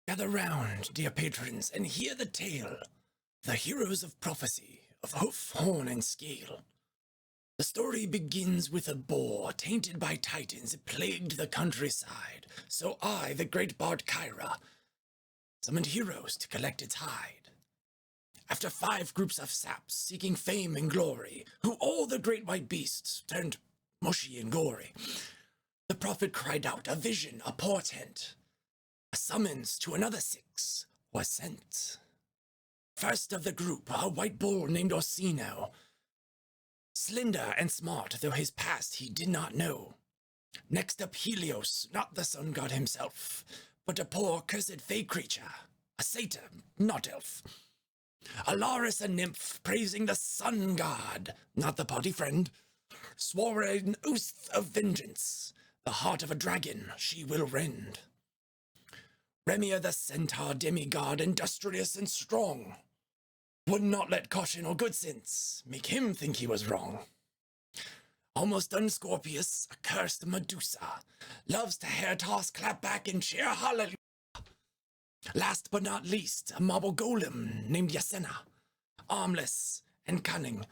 Gather round, dear patrons, and hear the tale. The heroes of prophecy, of hoof, horn, and scale. The story begins with a boar tainted by titans. It plagued the countryside. So I, the great bard Kyrah, summoned heroes to collect its hide. After 5 groups of saps seeking fame and glory, who all the great white beasts turned mushy and gory, the prophet cried out, a vision, a portent. A summons to another 6 was sent. First of the group, a white bull named Orsino. Slender and smart, though his past he did not know. Next up Helios, not the sun god himself, but a poor cursed fey creature, a satyr, not elf. Alaris, a nymph, praising the sun god, not the party friend, swore an oath of vengeance. The heart of a dragon she will rend. Remy, the centaur demigod, industrious and strong, would not let caution or good sense make him think he was wrong. Almost done Scorpius, a cursed Medusa, loves to hair toss, clap back, and cheer hallelujah. Last but not least, a marble golem named Yasena, armless and cunning,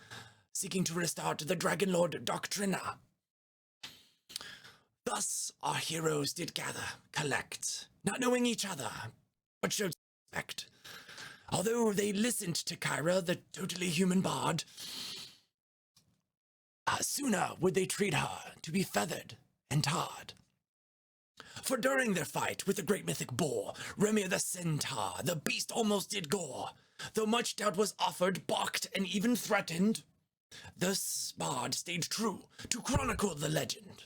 seeking to restart the Dragon Lord Doctrina. Thus our heroes did gather, collect, not knowing each other, but showed respect. Although they listened to Kyrah, the totally human bard, sooner would they treat her to be feathered and tarred. For during their fight with the great mythic boar, Remy the centaur, the beast almost did gore. Though much doubt was offered, balked, and even threatened, this bard stayed true to chronicle the legend.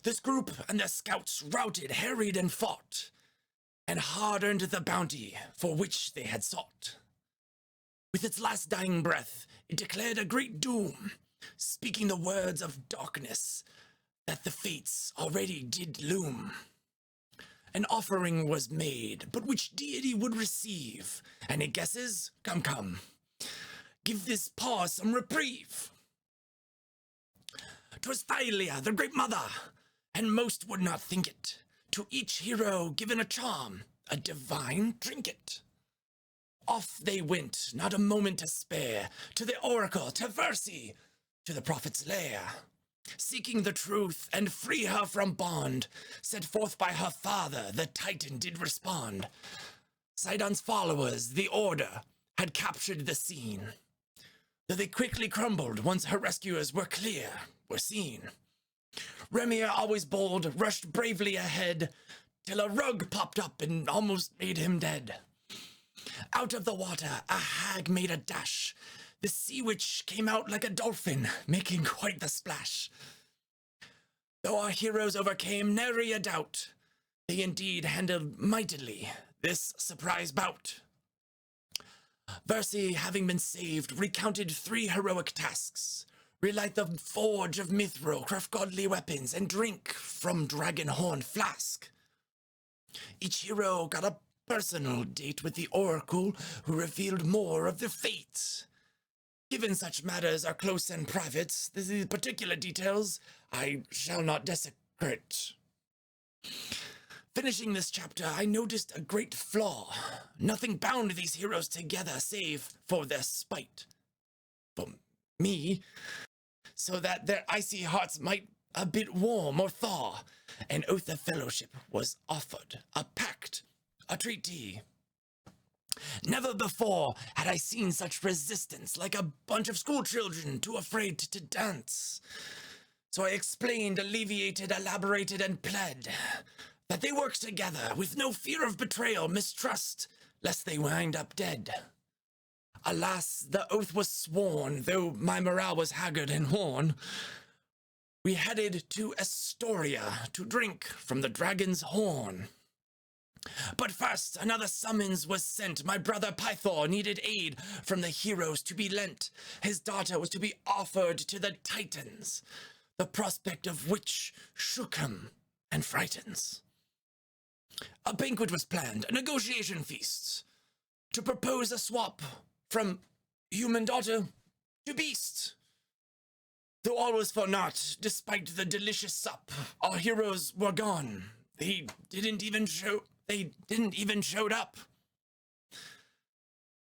This group and their scouts routed, harried, and fought, and hard-earned the bounty for which they had sought. With its last dying breath, it declared a great doom, speaking the words of darkness that the fates already did loom. An offering was made, but which deity would receive? Any guesses? Come, come. Give this paw some reprieve. 'Twas Thylia, the great mother, and most would not think it. To each hero given a charm, a divine trinket. Off they went, not a moment to spare, to the oracle, to Versi, to the prophet's lair. Seeking the truth and free her from bond, set forth by her father, the Titan did respond. Sidon's followers, the Order, had captured the scene, though they quickly crumbled once her rescuers were seen. Remy, always bold, rushed bravely ahead, till a rug popped up and almost made him dead. Out of the water, a hag made a dash. The sea witch came out like a dolphin, making quite the splash. Though our heroes overcame nary a doubt, they indeed handled mightily this surprise bout. Versi, having been saved, recounted 3 heroic tasks. Relight the forge of Mithril, craft godly weapons, and drink from dragon horn flask. Each hero got a personal date with the oracle, who revealed more of their fate. Given such matters are close and private, these particular details I shall not desecrate. Finishing this chapter, I noticed a great flaw. Nothing bound these heroes together save for their spite. For me, so that their icy hearts might a bit warm or thaw. An oath of fellowship was offered, a pact, a treaty. Never before had I seen such resistance, like a bunch of school children too afraid to dance. So I explained, alleviated, elaborated, and pled that they worked together with no fear of betrayal, mistrust, lest they wind up dead. Alas, the oath was sworn, though my morale was haggard and worn. We headed to Astoria to drink from the dragon's horn. But first, another summons was sent. My brother Pythor needed aid from the heroes to be lent. His daughter was to be offered to the Titans, the prospect of which shook him and frightens. A banquet was planned, a negotiation feast, to propose a swap from human daughter to beast. Though all was for naught, despite the delicious sup, our heroes were gone. They didn't even show they didn't even showed up.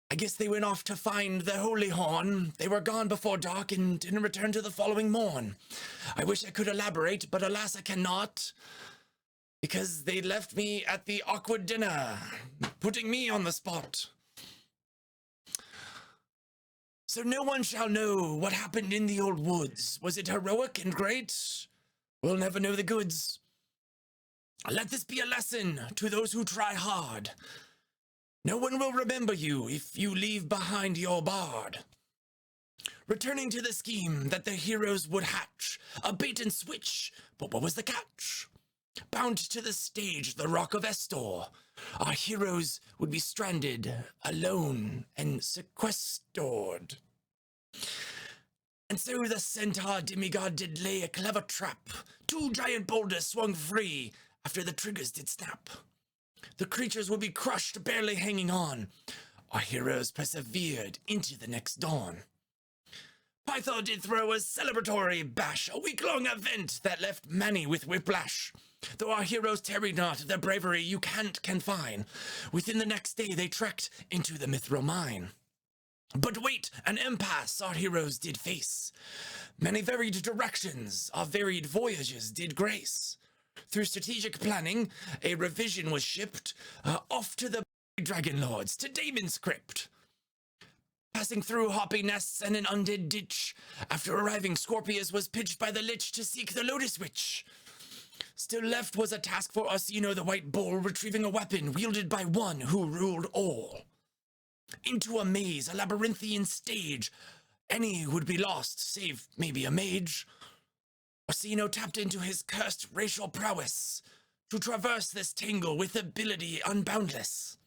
I guess they went off to find the Holy Horn. They were gone before dark and didn't return till the following morn. I wish I could elaborate, but alas I cannot, because they left me at the awkward dinner, putting me on the spot. So no one shall know what happened in the old woods. Was it heroic and great? We'll never know the goods. Let this be a lesson to those who try hard. No one will remember you if you leave behind your bard. Returning to the scheme that the heroes would hatch, a bait and switch, but what was the catch? Bound to the stage, the Rock of Estor, our heroes would be stranded, alone, and sequestered. And so the centaur demigod did lay a clever trap. 2 giant boulders swung free after the triggers did snap. The creatures would be crushed, barely hanging on. Our heroes persevered into the next dawn. Pythor did throw a celebratory bash, a week-long event that left many with whiplash. Though our heroes tarried not, their bravery you can't confine. Within the next day they trekked into the Mithril mine. But wait, an impasse our heroes did face. Many varied directions our varied voyages did grace. Through strategic planning, a revision was shipped off to the Dragon Lords, to Damon's crypt. Passing through hoppy nests and an undead ditch, after arriving Scorpius was pitched by the Lich to seek the Lotus Witch. Still left was a task for Orsino the White Bull, retrieving a weapon wielded by one who ruled all. Into a maze, a labyrinthian stage, any would be lost, save maybe a mage. Orsino tapped into his cursed racial prowess to traverse this tangle with ability unboundless.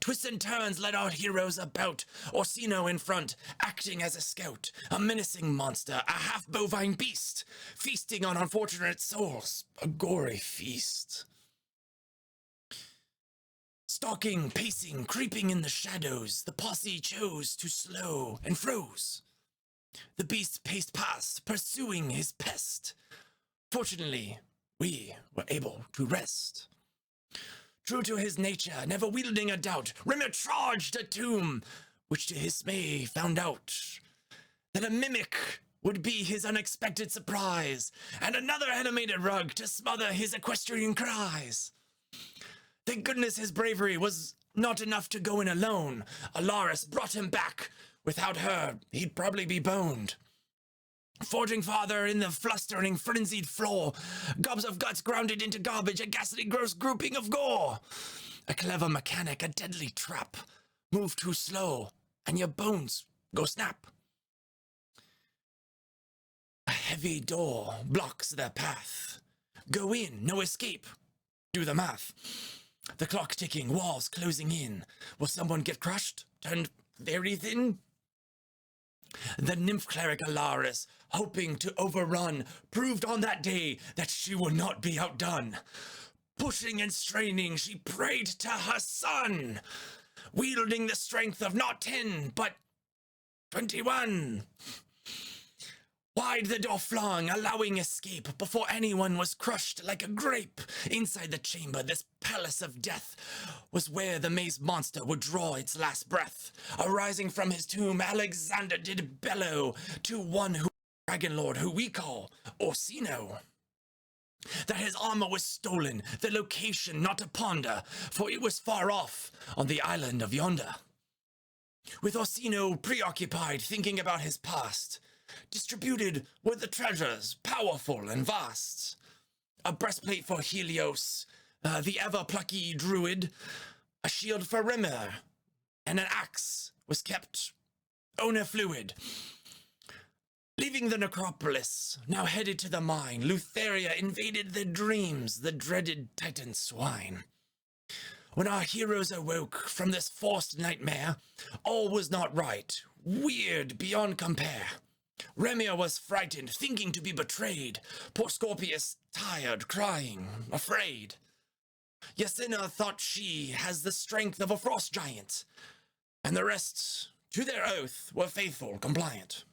Twists and turns led our heroes about, Orsino in front, acting as a scout, a menacing monster, a half-bovine beast, feasting on unfortunate souls, a gory feast. Stalking, pacing, creeping in the shadows, the posse chose to slow and froze. The beast paced past, pursuing his pest. Fortunately, we were able to rest. True to his nature, never wielding a doubt, Remy charged a tomb, which to his dismay found out that a mimic would be his unexpected surprise, and another animated rug to smother his equestrian cries. Thank goodness his bravery was not enough to go in alone. Alaris brought him back. Without her, he'd probably be boned. Forging farther in the flustering, frenzied floor, gobs of guts grounded into garbage, a ghastly gross grouping of gore. A clever mechanic, a deadly trap. Move too slow, and your bones go snap. A heavy door blocks their path. Go in, no escape. Do the math. The clock ticking, walls closing in. Will someone get crushed? Turned very thin? The nymph cleric Alaris, hoping to overrun, proved on that day that she would not be outdone. Pushing and straining, she prayed to her son, wielding the strength of not 10, but 21. Wide the door flung, allowing escape, before anyone was crushed like a grape. Inside the chamber, this palace of death, was where the maze monster would draw its last breath. Arising from his tomb, Alexander did bellow to one who Dragon Lord, who we call Orsino. That his armor was stolen, the location not to ponder, for it was far off on the island of yonder. With Orsino preoccupied, thinking about his past, distributed were the treasures, powerful and vast. A breastplate for Helios, the ever-plucky druid, a shield for Remy, and an axe was kept owner fluid. Leaving the necropolis, now headed to the mine, Lutheria invaded their dreams, the dreaded Titan swine. When our heroes awoke from this forced nightmare, all was not right, weird beyond compare. Remy was frightened, thinking to be betrayed. Poor Scorpius, tired, crying, afraid. Yasena thought she has the strength of a frost giant, and the rest, to their oath, were faithful, compliant.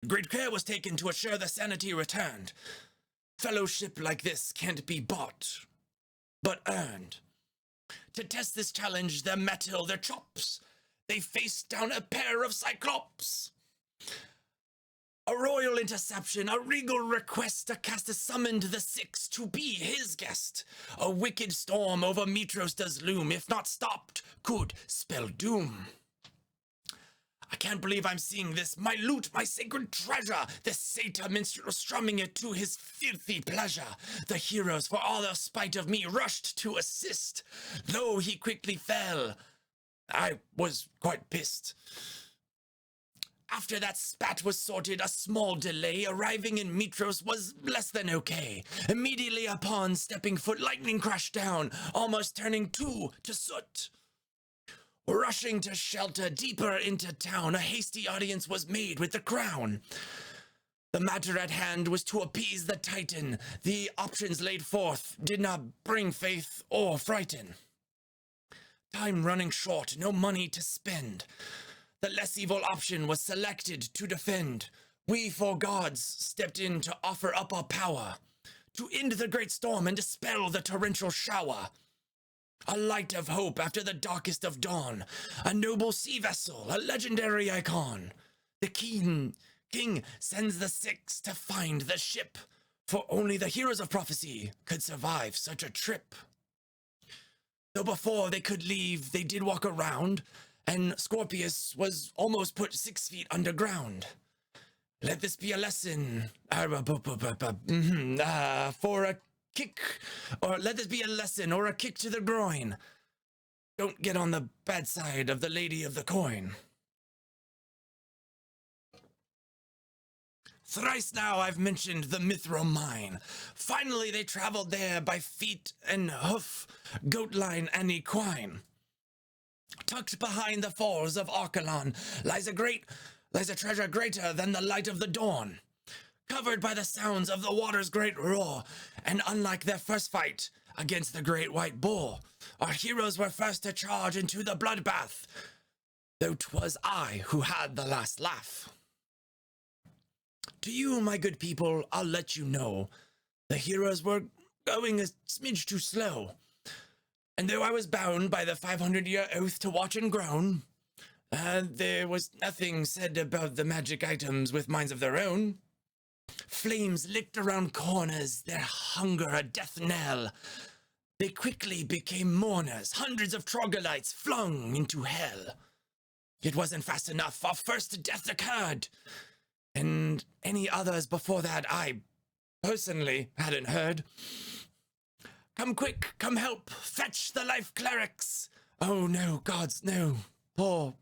Great care was taken to assure the sanity returned. Fellowship like this can't be bought. but earned. To test this challenge, their mettle, their chops, they faced down a pair of Cyclops. A royal interception, a regal request to cast a summon to the six to be his guest. A wicked storm over Mitros does loom, if not stopped, could spell doom. I can't believe I'm seeing this, my loot, my sacred treasure, this satyr minstrel strumming it to his filthy pleasure. The heroes, for all their spite of me, rushed to assist. Though he quickly fell, I was quite pissed. After that spat was sorted, a small delay, arriving in Mitros was less than okay. Immediately upon stepping foot, lightning crashed down, almost turning to soot. Rushing to shelter deeper into town, a hasty audience was made with the crown. The matter at hand was to appease the Titan. The options laid forth did not bring faith or frighten. Time running short, no money to spend. The less evil option was selected to defend. We, four gods, stepped in to offer up our power, to end the great storm and dispel the torrential shower. A light of hope after the darkest of dawn, a noble sea vessel, a legendary icon. The king sends the six to find the ship, for only the heroes of prophecy could survive such a trip. Though before they could leave, they did walk around, and Scorpius was almost put 6 feet underground. Let this be a lesson, for a kick, or let this be a lesson or a kick to the groin. Don't get on the bad side of the lady of the coin. Thrice now I've mentioned the Mithril mine. Finally they traveled there by feet and hoof, goat line and equine. Tucked behind the falls of Archelon lies a treasure greater than the light of the dawn. Covered by the sounds of the water's great roar, and unlike their first fight against the great white bull, our heroes were first to charge into the bloodbath, though 'twas I who had the last laugh. To you, my good people, I'll let you know, the heroes were going a smidge too slow, and though I was bound by the 500-year oath to watch and groan, there was nothing said about the magic items with minds of their own. Flames licked around corners, their hunger a death knell. They quickly became mourners, hundreds of troglodytes flung into hell. It wasn't fast enough, our first death occurred, and any others before that I personally hadn't heard. Come quick, come help, fetch the life clerics. Oh no, gods, no, poor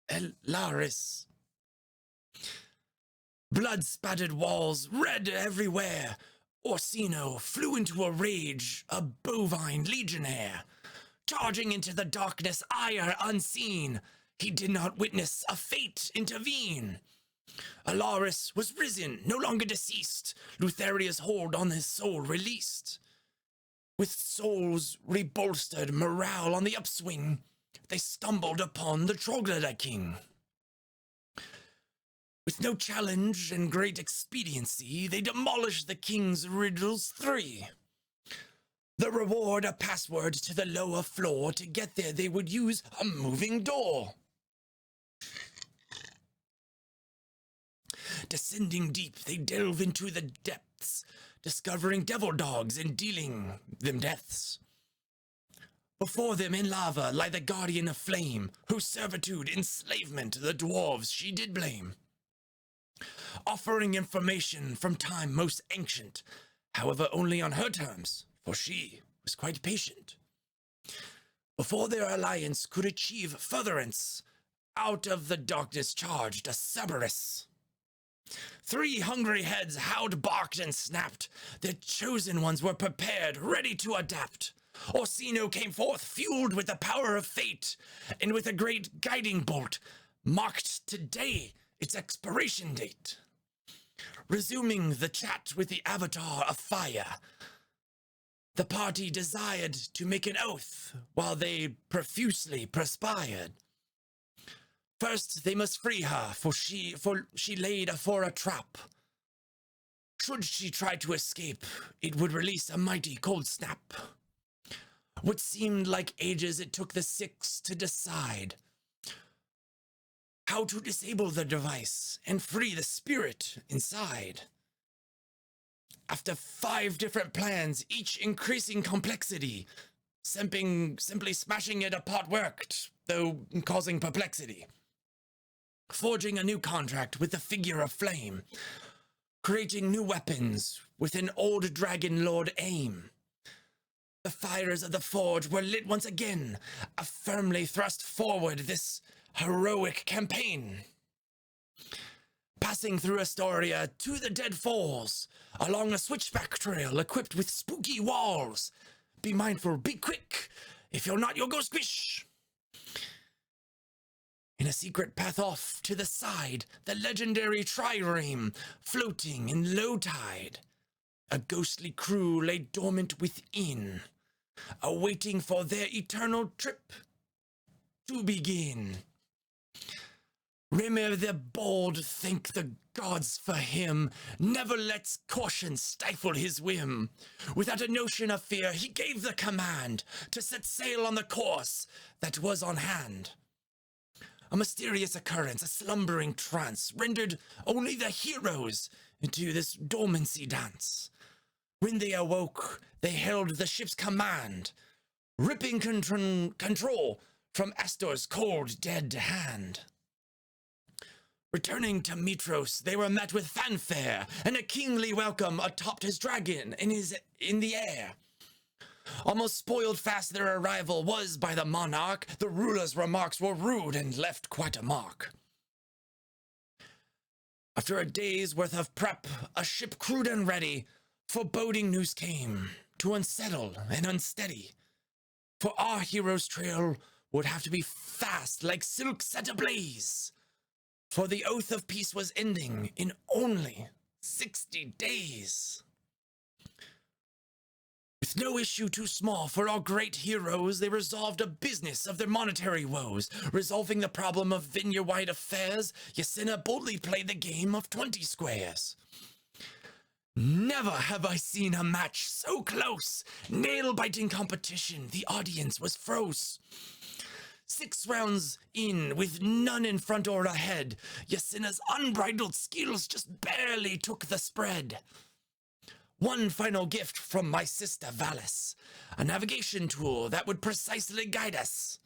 Elaris. Blood-spattered walls, red everywhere. Orsino flew into a rage, a bovine legionnaire. Charging into the darkness, ire unseen, he did not witness a fate intervene. Alaris was risen, no longer deceased, Lutheria's hold on his soul released. With souls rebolstered, morale on the upswing, they stumbled upon the troglodyte king. With no challenge and great expediency, they demolished the king's riddles 3. The reward, a password to the lower floor. To get there, they would use a moving door. Descending deep, they delve into the depths, discovering devil dogs and dealing them deaths. Before them in lava lie the guardian of flame, whose servitude, enslavement, the dwarves she did blame. Offering information from time most ancient, however only on her terms, for she was quite patient. Before their alliance could achieve furtherance, out of the darkness charged a Cerberus. 3 hungry heads howled, barked, and snapped. The chosen ones were prepared, ready to adapt. Orsino came forth, fueled with the power of fate, and with a great guiding bolt, marked today its expiration date. Resuming the chat with the avatar of fire, the party desired to make an oath while they profusely perspired. First, they must free her, for she laid for a trap. Should she try to escape, it would release a mighty cold snap. What seemed like ages it took the six to decide how to disable the device and free the spirit inside. After 5 different plans, each increasing complexity, simply smashing it apart worked, though causing perplexity. Forging a new contract with the figure of flame, creating new weapons with an old dragon lord aim. The fires of the forge were lit once again, a firmly thrust forward this heroic campaign. Passing through Astoria to the Dead Falls, along a switchback trail equipped with spooky walls. Be mindful, be quick. If you're not, you'll go squish. In a secret path off to the side, the legendary trireme floating in low tide. A ghostly crew lay dormant within, awaiting for their eternal trip to begin. Remy the bold, thank the gods for him, never lets caution stifle his whim. Without a notion of fear, he gave the command to set sail on the course that was on hand. A mysterious occurrence, a slumbering trance, rendered only the heroes into this dormancy dance. When they awoke, they held the ship's command, ripping control from Astor's cold, dead hand. Returning to Mitros, they were met with fanfare and a kingly welcome atop his dragon in the air. Almost spoiled fast their arrival was by the monarch. The ruler's remarks were rude and left quite a mark. After a day's worth of prep, a ship crewed and ready, foreboding news came to unsettle and unsteady. For our hero's trail would have to be fast like silk set ablaze. For the oath of peace was ending in only 60 days. With no issue too small for our great heroes, they resolved a business of their monetary woes. Resolving the problem of vineyard-wide affairs, Yasina boldly played the game of 20 squares. Never have I seen a match so close. Nail-biting competition, the audience was froze. 6 rounds in, with none in front or ahead, Yasina's unbridled skills just barely took the spread. One final gift from my sister Valis, a navigation tool that would precisely guide us.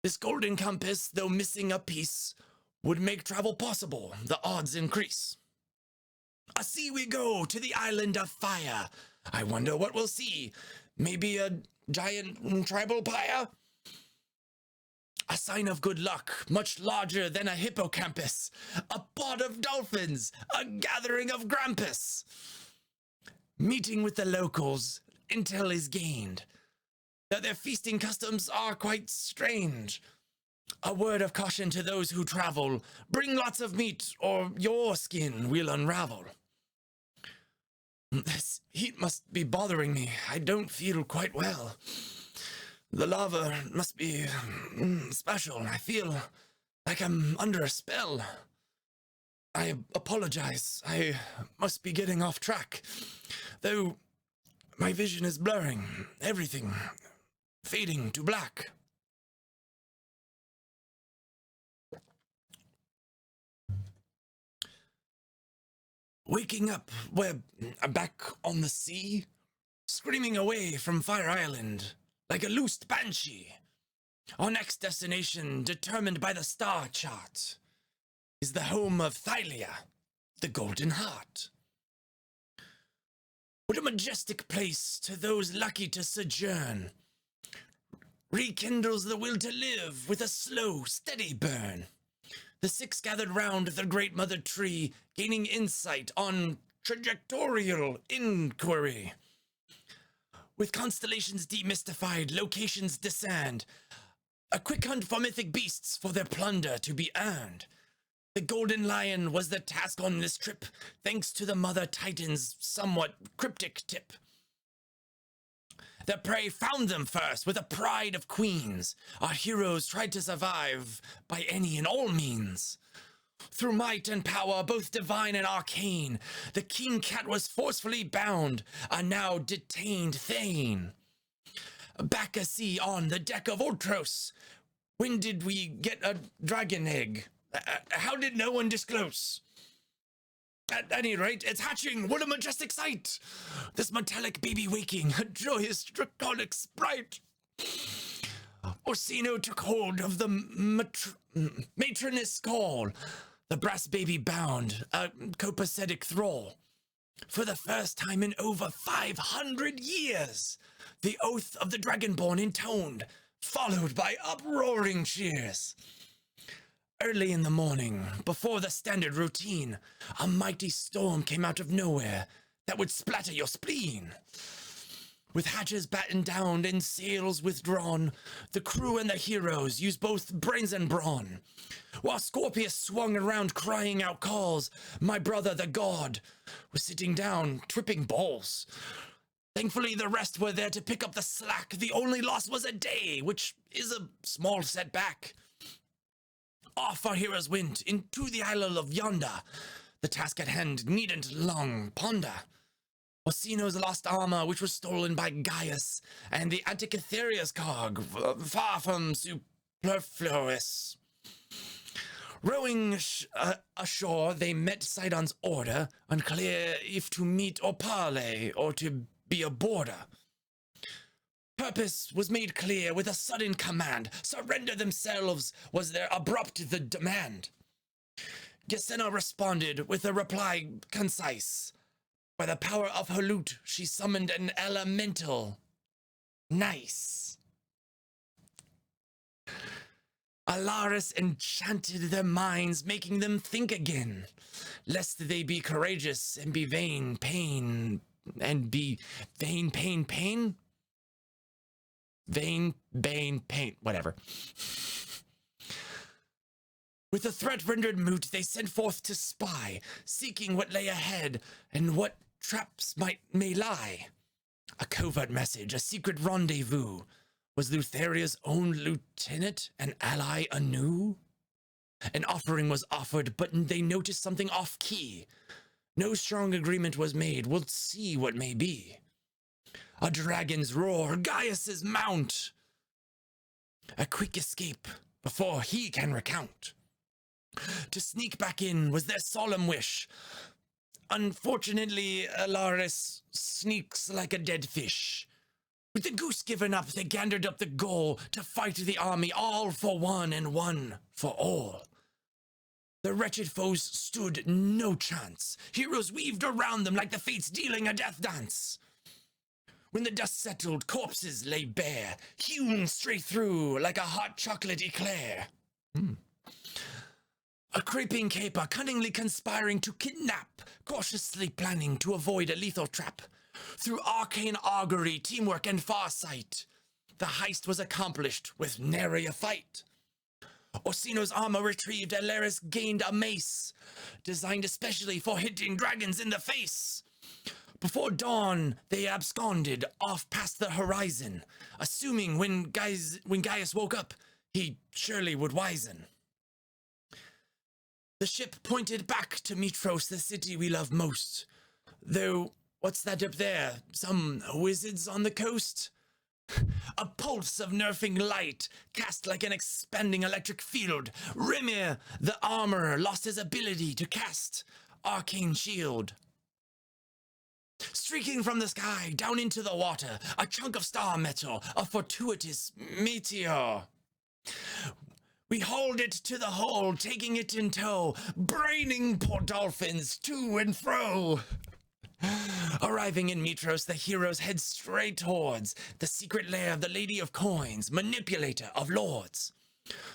This golden compass, though missing a piece, would make travel possible, the odds increase. A sea we go to the island of fire. I wonder what we'll see. Maybe a giant tribal pyre? A sign of good luck, much larger than a hippocampus. A pod of dolphins, a gathering of Grampus. Meeting with the locals, intel is gained that their feasting customs are quite strange. A word of caution to those who travel. Bring lots of meat, or your skin will unravel. This heat must be bothering me. I don't feel quite well. The lava must be special. I feel like I'm under a spell. I apologize. I must be getting off track. Though my vision is blurring. Everything fading to black. Waking up, we're back on the sea, screaming away from Fire Island like a loosed banshee. Our next destination, determined by the star chart, is the home of Thylia, the Golden Heart. What a majestic place to those lucky to sojourn. Rekindles the will to live with a slow, steady burn. The 6 gathered round the great mother tree, gaining insight on trajectorial inquiry. With constellations demystified, locations discerned, a quick hunt for mythic beasts for their plunder to be earned. The Golden Lion was the task on this trip, thanks to the Mother Titan's somewhat cryptic tip. The prey found them first with a pride of queens. Our heroes tried to survive by any and all means. Through might and power, both divine and arcane, the king cat was forcefully bound, a now detained thane. back a sea on the deck of Ultros. When did we get a dragon egg? How did no one disclose? At any rate, it's hatching. What a majestic sight! This metallic baby waking, a joyous draconic sprite. Orsino took hold of the matroness call. The brass baby bound, a copacetic thrall. For the first time in over 500 years, the oath of the dragonborn intoned, followed by uproaring cheers. Early in the morning, before the standard routine, a mighty storm came out of nowhere that would splatter your spleen. With hatches battened down and sails withdrawn, the crew and the heroes used both brains and brawn. While Scorpius swung around crying out calls, my brother the god was sitting down, tripping balls. Thankfully, the rest were there to pick up the slack. The only loss was a day, which is a small setback. Off our heroes went into the isle of Yonder. The task at hand needn't long ponder. Orsino's lost armor, which was stolen by Gaius, and the Antikytheria's cog, far from superfluous. Rowing ashore, they met Sidon's order, unclear if to meet or parley, or to be a boarder. Purpose was made clear with a sudden command. Surrender themselves was their abrupt the demand. Gesena responded with a reply concise. By the power of her lute, she summoned an elemental. Nice. Alaris enchanted their minds, making them think again, lest they be courageous and be vain, pain, and be vain, pain, pain? Vain, bane, pain, whatever. With the threat rendered moot, they sent forth to spy, seeking what lay ahead and what traps may lie. A covert message, a secret rendezvous. Was Lutheria's own lieutenant an ally anew? An offering was offered, but they noticed something off-key. No strong agreement was made. We'll see what may be. A dragon's roar, Gaius's mount. A quick escape before he can recount. To sneak back in was their solemn wish. Unfortunately, Alaris sneaks like a dead fish. With the goose given up, they gathered up the goal to fight the army, all for one and one for all. The wretched foes stood no chance. Heroes weaved around them like the fates dealing a death dance. When the dust settled, corpses lay bare, hewn straight through like a hot chocolate eclair. A creeping caper cunningly conspiring to kidnap, cautiously planning to avoid a lethal trap. Through arcane augury, teamwork, and farsight, the heist was accomplished with nary a fight. Orsino's armor retrieved, Alaris gained a mace, designed especially for hitting dragons in the face. Before dawn, they absconded off past the horizon, assuming when Gaius woke up, he surely would wizen. The ship pointed back to Mitros, the city we love most. Though, what's that up there? Some wizards on the coast? A pulse of nerfing light, cast like an expanding electric field. Remy, the armorer, lost his ability to cast arcane shield. Streaking from the sky down into the water, a chunk of star metal, a fortuitous meteor. We hauled it to the hull, taking it in tow, braining poor dolphins to and fro. Arriving in Mitros, the heroes head straight towards the secret lair of the Lady of Coins, manipulator of lords.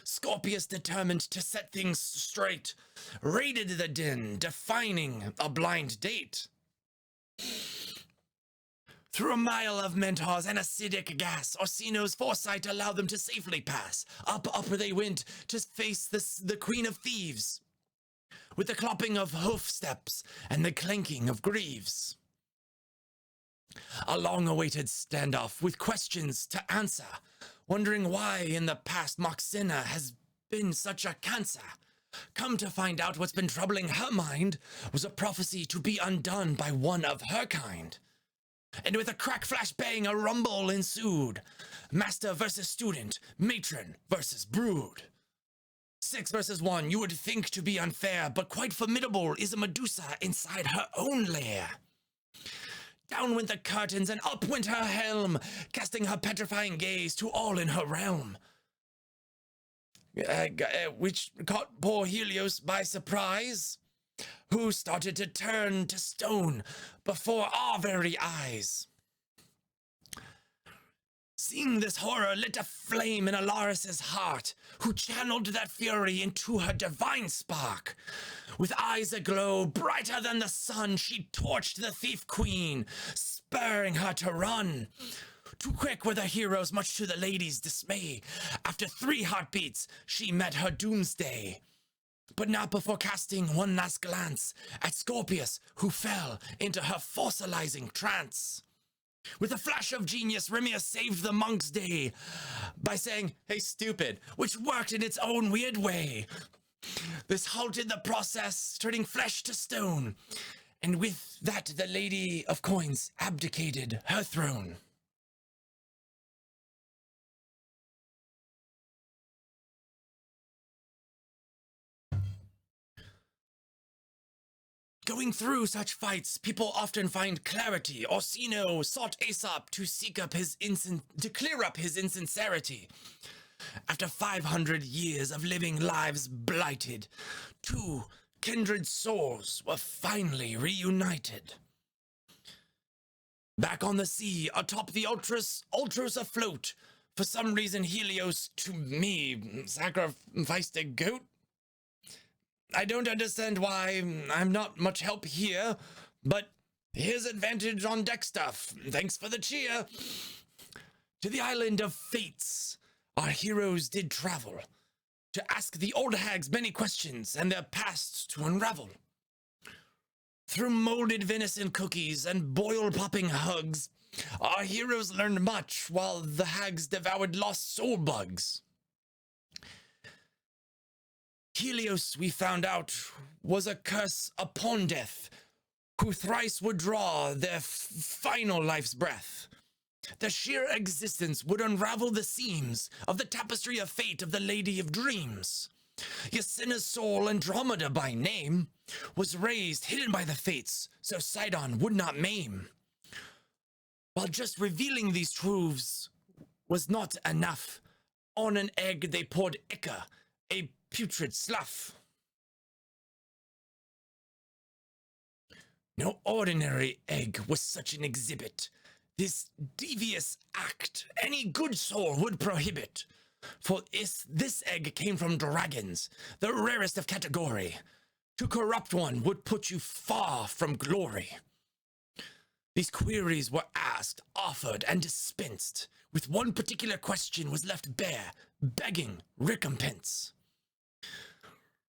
Scorpius, determined to set things straight, raided the den, defining a blind date. Through a mile of mentors and acidic gas, Orsino's foresight allowed them to safely pass. Up they went to face the Queen of Thieves, with the clopping of hoof steps and the clanking of greaves. A long-awaited standoff with questions to answer, wondering why in the past Moxena has been such a cancer. Come to find out what's been troubling her mind was a prophecy to be undone by one of her kind. And with a crack, flash, bang, a rumble ensued. Master versus student, matron versus brood. 6 versus 1, you would think to be unfair, but quite formidable is a Medusa inside her own lair. Down went the curtains and up went her helm, casting her petrifying gaze to all in her realm. Which caught poor Helios by surprise, who started to turn to stone before our very eyes. Seeing this horror lit a flame in Alaris's heart, who channeled that fury into her divine spark. With eyes aglow, brighter than the sun, she torched the thief queen, spurring her to run. Too quick were the heroes, much to the lady's dismay. After 3 heartbeats, she met her doomsday. But not before casting one last glance at Scorpius, who fell into her fossilizing trance. With a flash of genius, Remy saved the monk's day by saying, "Hey, stupid," which worked in its own weird way. This halted the process, turning flesh to stone. And with that, the Lady of Coins abdicated her throne. Going through such fights, people often find clarity. Orsino sought Aesop to clear up his insincerity. After 500 years of living lives blighted, 2 kindred souls were finally reunited. Back on the sea, atop the Ultros afloat, for some reason Helios, to me, sacrificed a goat. I don't understand why I'm not much help here, but here's advantage on deck stuff. Thanks for the cheer. To the island of Fates, our heroes did travel, to ask the old hags many questions and their pasts to unravel. Through molded venison cookies and boil-popping hugs, our heroes learned much while the hags devoured lost soul bugs. Helios, we found out, was a curse upon death, who thrice would draw their final life's breath. Their sheer existence would unravel the seams of the tapestry of fate of the Lady of Dreams. Yasina's soul, Andromeda by name, was raised, hidden by the fates, so Sidon would not maim. While just revealing these truths was not enough, on an egg they poured ichor, a putrid slough. No ordinary egg was such an exhibit. This devious act any good soul would prohibit. For this egg came from dragons, the rarest of category. To corrupt one would put you far from glory. These queries were asked, offered, and dispensed. With one particular question was left bare, begging recompense.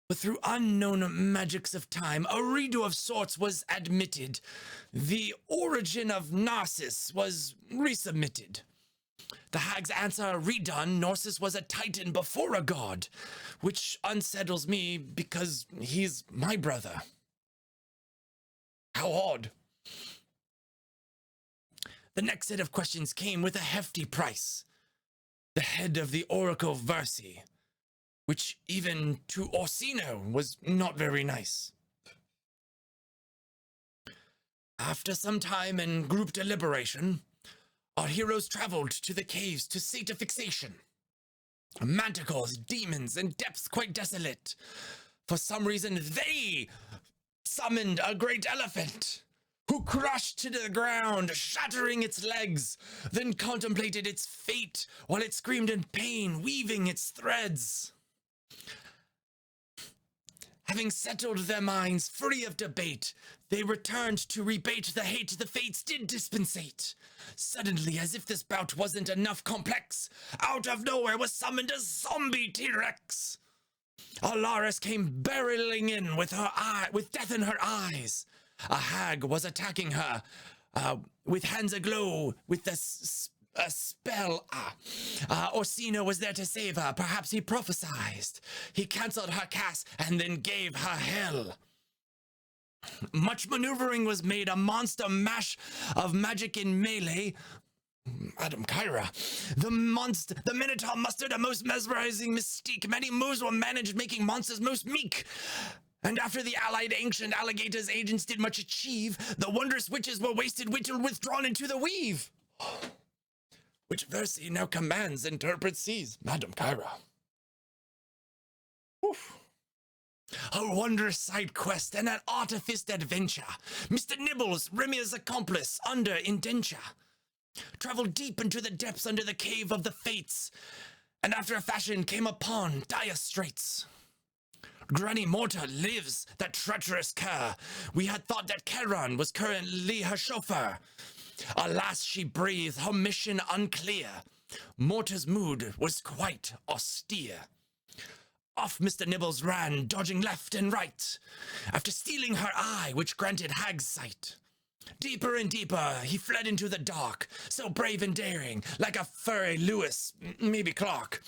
But through unknown magics of time, a redo of sorts was admitted. The origin of Narcissus was resubmitted. The hag's answer redone, Narcissus was a titan before a god, which unsettles me because he's my brother. How odd. The next set of questions came with a hefty price. The head of the Oracle Versi, which even to Orsino was not very nice. After some time and group deliberation, our heroes traveled to the caves to sate a fixation. Manticores, demons, and depths quite desolate. For some reason, they summoned a great elephant, who crushed to the ground, shattering its legs, then contemplated its fate while it screamed in pain, weaving its threads. Having settled their minds free of debate, they returned to rebate the hate the fates did dispensate. Suddenly, as if this bout wasn't enough complex, out of nowhere was summoned a zombie T-Rex. Alaris came barreling in with death in her eyes. A hag was attacking her, with hands aglow with a spell. Orsino was there to save her. Perhaps he prophesized. He cancelled her cast and then gave her hell. Much maneuvering was made, a monster mash of magic in melee. Madam Kyrah, the Minotaur mustered a most mesmerizing mystique. Many moves were managed, making monsters most meek. And after the allied ancient alligators agents did much achieve, the wondrous witches were wasted, withdrawn into the weave. Which verse he now commands, interprets, sees, Madam Kyrah. Oof. A wondrous side quest and an artificed adventure. Mr. Nibbles, Remy's accomplice, under indenture. Traveled deep into the depths under the cave of the fates, and after a fashion came upon dire straits. Granny Mortar lives, that treacherous cur. We had thought that Kyrah was currently her chauffeur. Alas, she breathed, her mission unclear. Mortar's mood was quite austere. Off Mr. Nibbles ran, dodging left and right, after stealing her eye, which granted Hag's sight. Deeper and deeper, he fled into the dark, so brave and daring, like a furry Lewis, maybe Clark.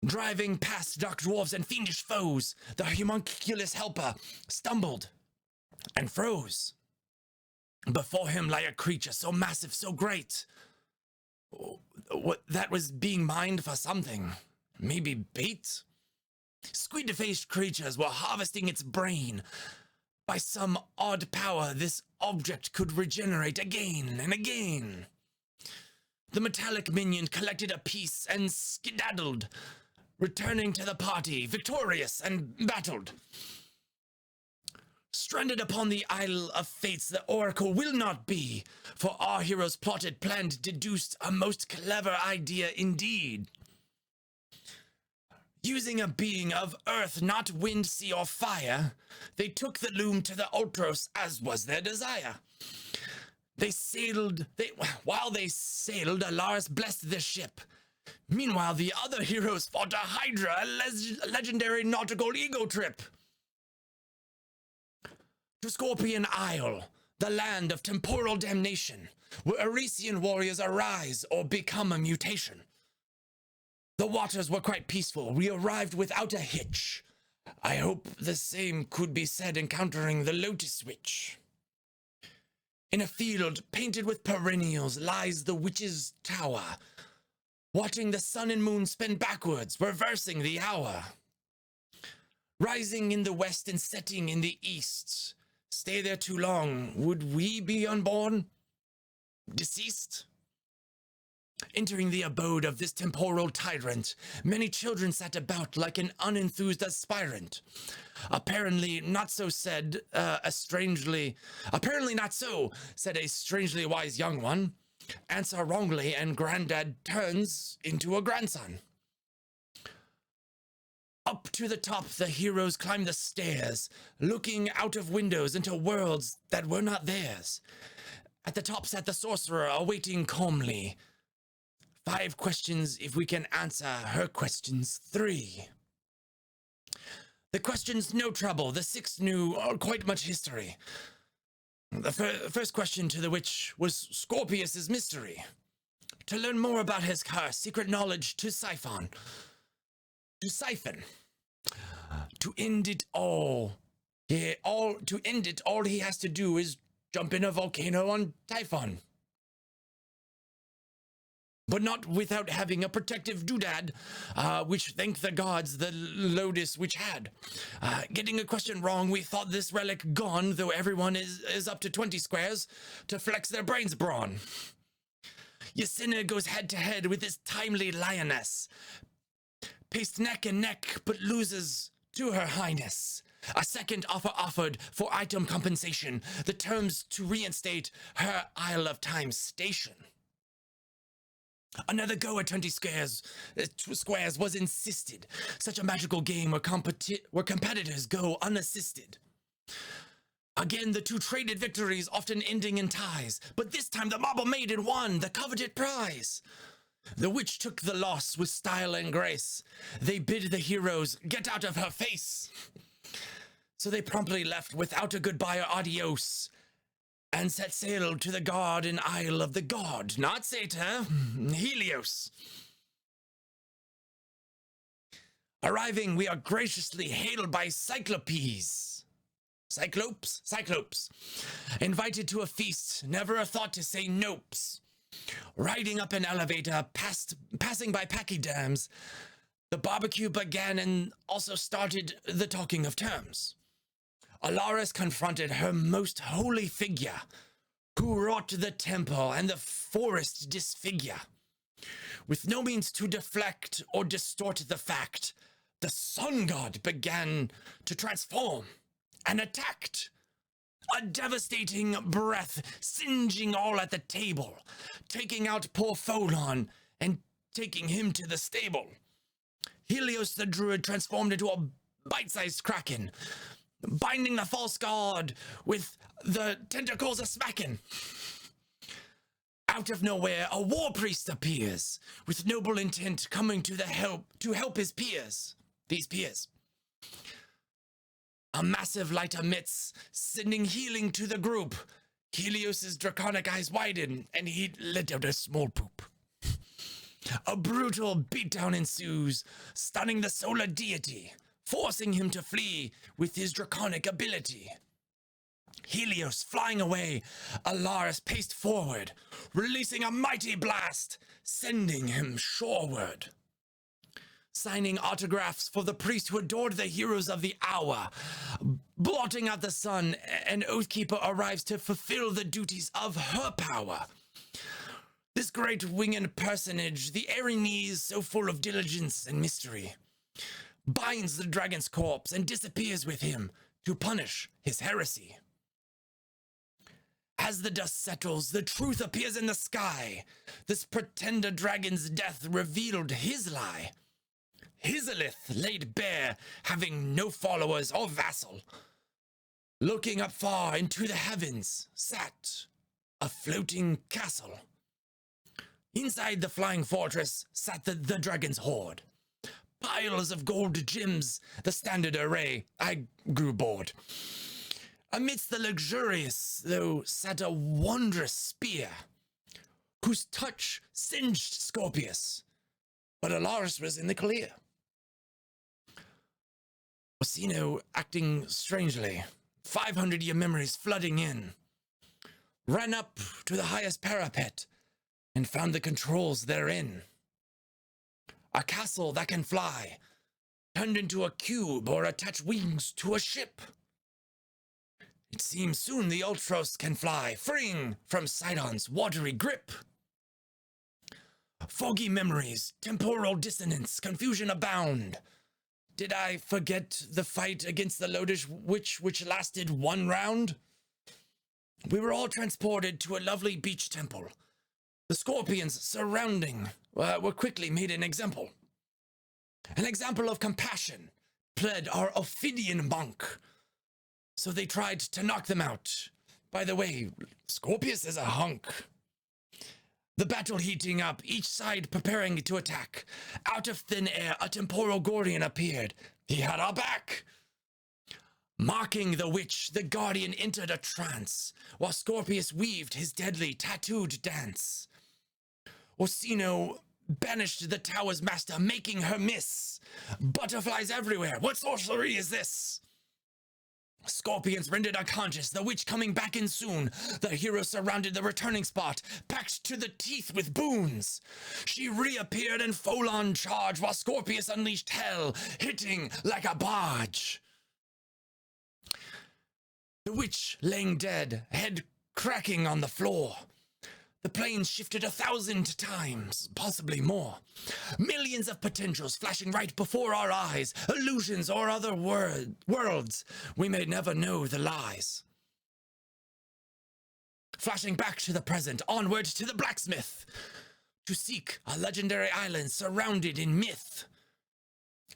Driving past dark dwarves and fiendish foes, the homunculus helper stumbled and froze. Before him lay a creature so massive, so great, that was being mined for something, maybe bait? Squid-faced creatures were harvesting its brain. By some odd power, this object could regenerate again and again. The metallic minion collected a piece and skedaddled, returning to the party, victorious and battled. Stranded upon the Isle of Fates, the Oracle will not be, for our heroes plotted, planned, deduced a most clever idea indeed. Using a being of earth, not wind, sea, or fire, they took the loom to the Ultros, as was their desire. While they sailed, Alaris blessed the ship. Meanwhile, the other heroes fought a Hydra, a legendary nautical ego trip. To Scorpion Isle, the land of temporal damnation, where Arisian warriors arise or become a mutation. The waters were quite peaceful. We arrived without a hitch. I hope the same could be said encountering the Lotus Witch. In a field painted with perennials lies the witch's tower, watching the sun and moon spin backwards, reversing the hour. Rising in the west and setting in the east. Stay there too long, would we be unborn? Deceased? Entering the abode of this temporal tyrant, many children sat about like an unenthused aspirant. Apparently not so, said a strangely wise young one. Answer wrongly, and granddad turns into a grandson. Up to the top, the heroes climbed the stairs, looking out of windows into worlds that were not theirs. At the top sat the sorcerer, awaiting calmly. 5 questions if we can answer her questions 3. The questions no trouble, the 6 knew quite much history. The first question to the witch was Scorpius's mystery. To learn more about his curse, secret knowledge to siphon. To siphon. To end it all. To end it, all he has to do is jump in a volcano on Typhon. But not without having a protective doodad, which, thank the gods, the Lotus Witch had. Getting a question wrong, we thought this relic gone, though everyone is up to 20 squares to flex their brains brawn. Yasina goes head-to-head with this timely lioness. Paced neck and neck, but loses to her highness. A second offer offered for item compensation, the terms to reinstate her Isle of Time station. Another go at 20 squares was insisted. Such a magical game where competitors go unassisted. Again, the 2 traded victories, often ending in ties. But this time the marble maiden won the coveted prize. The witch took the loss with style and grace. They bid the heroes get out of her face. So they promptly left without a goodbye or adios, and set sail to the garden isle of the god, not Satyr, Helios. Arriving, we are graciously hailed by Cyclopes. Cyclopes. Invited to a feast, never a thought to say nopes. Riding up an elevator, passing by pachyderms, the barbecue began and also started the talking of terms. Alaris confronted her most holy figure, who wrought the temple and the forest disfigure. With no means to deflect or distort the fact, the sun god began to transform and attacked. A devastating breath singeing all at the table, taking out poor Folon and taking him to the stable. Helios the druid transformed into a bite-sized kraken, binding the false god with the tentacles a-smacking. Out of nowhere, a war priest appears, with noble intent coming to help his peers. These peers. A massive light emits, sending healing to the group. Helios's draconic eyes widen, and he let out a small poop. A brutal beatdown ensues, stunning the solar deity, forcing him to flee with his draconic ability. Helios flying away, Alaris paced forward, releasing a mighty blast, sending him shoreward. Signing autographs for the priest who adored the heroes of the hour. Blotting out the sun, an Oathkeeper arrives to fulfill the duties of her power. This great winged personage, the Erinese so full of diligence and mystery, binds the dragon's corpse and disappears with him to punish his heresy. As the dust settles, the truth appears in the sky. This pretender dragon's death revealed his lie. Hisalith laid bare, having no followers or vassal. Looking up far into the heavens sat a floating castle. Inside the flying fortress sat the dragon's horde. Piles of gold gems, the standard array. I grew bored. Amidst the luxurious, though, sat a wondrous spear, whose touch singed Scorpius, but Alaris was in the clear. Orsino acting strangely, 500-year memories flooding in, ran up to the highest parapet and found the controls therein. A castle that can fly, turned into a cube or attach wings to a ship. It seems soon the Ultros can fly, freeing from Sidon's watery grip. Foggy memories, temporal dissonance, confusion abound. Did I forget the fight against the Lotus Witch which lasted one round? We were all transported to a lovely beach temple. The scorpions surrounding were quickly made an example. An example of compassion pled our Ophidian monk. So they tried to knock them out. By the way, Scorpius is a hunk. The battle heating up, each side preparing to attack. Out of thin air, a temporal Gordian appeared. He had our back. Marking the witch, the guardian entered a trance, while Scorpius weaved his deadly tattooed dance. Orsino banished the tower's master, making her miss. Butterflies everywhere. What sorcery is this? Scorpions rendered unconscious, the witch coming back in soon. The hero surrounded the returning spot, packed to the teeth with boons. She reappeared in full-on charge, while Scorpius unleashed hell, hitting like a barge. The witch laying dead, head cracking on the floor. The planes shifted 1,000 times, possibly more. Millions of potentials flashing right before our eyes, illusions or other worlds. We may never know the lies. Flashing back to the present, onward to the blacksmith, to seek a legendary island surrounded in myth.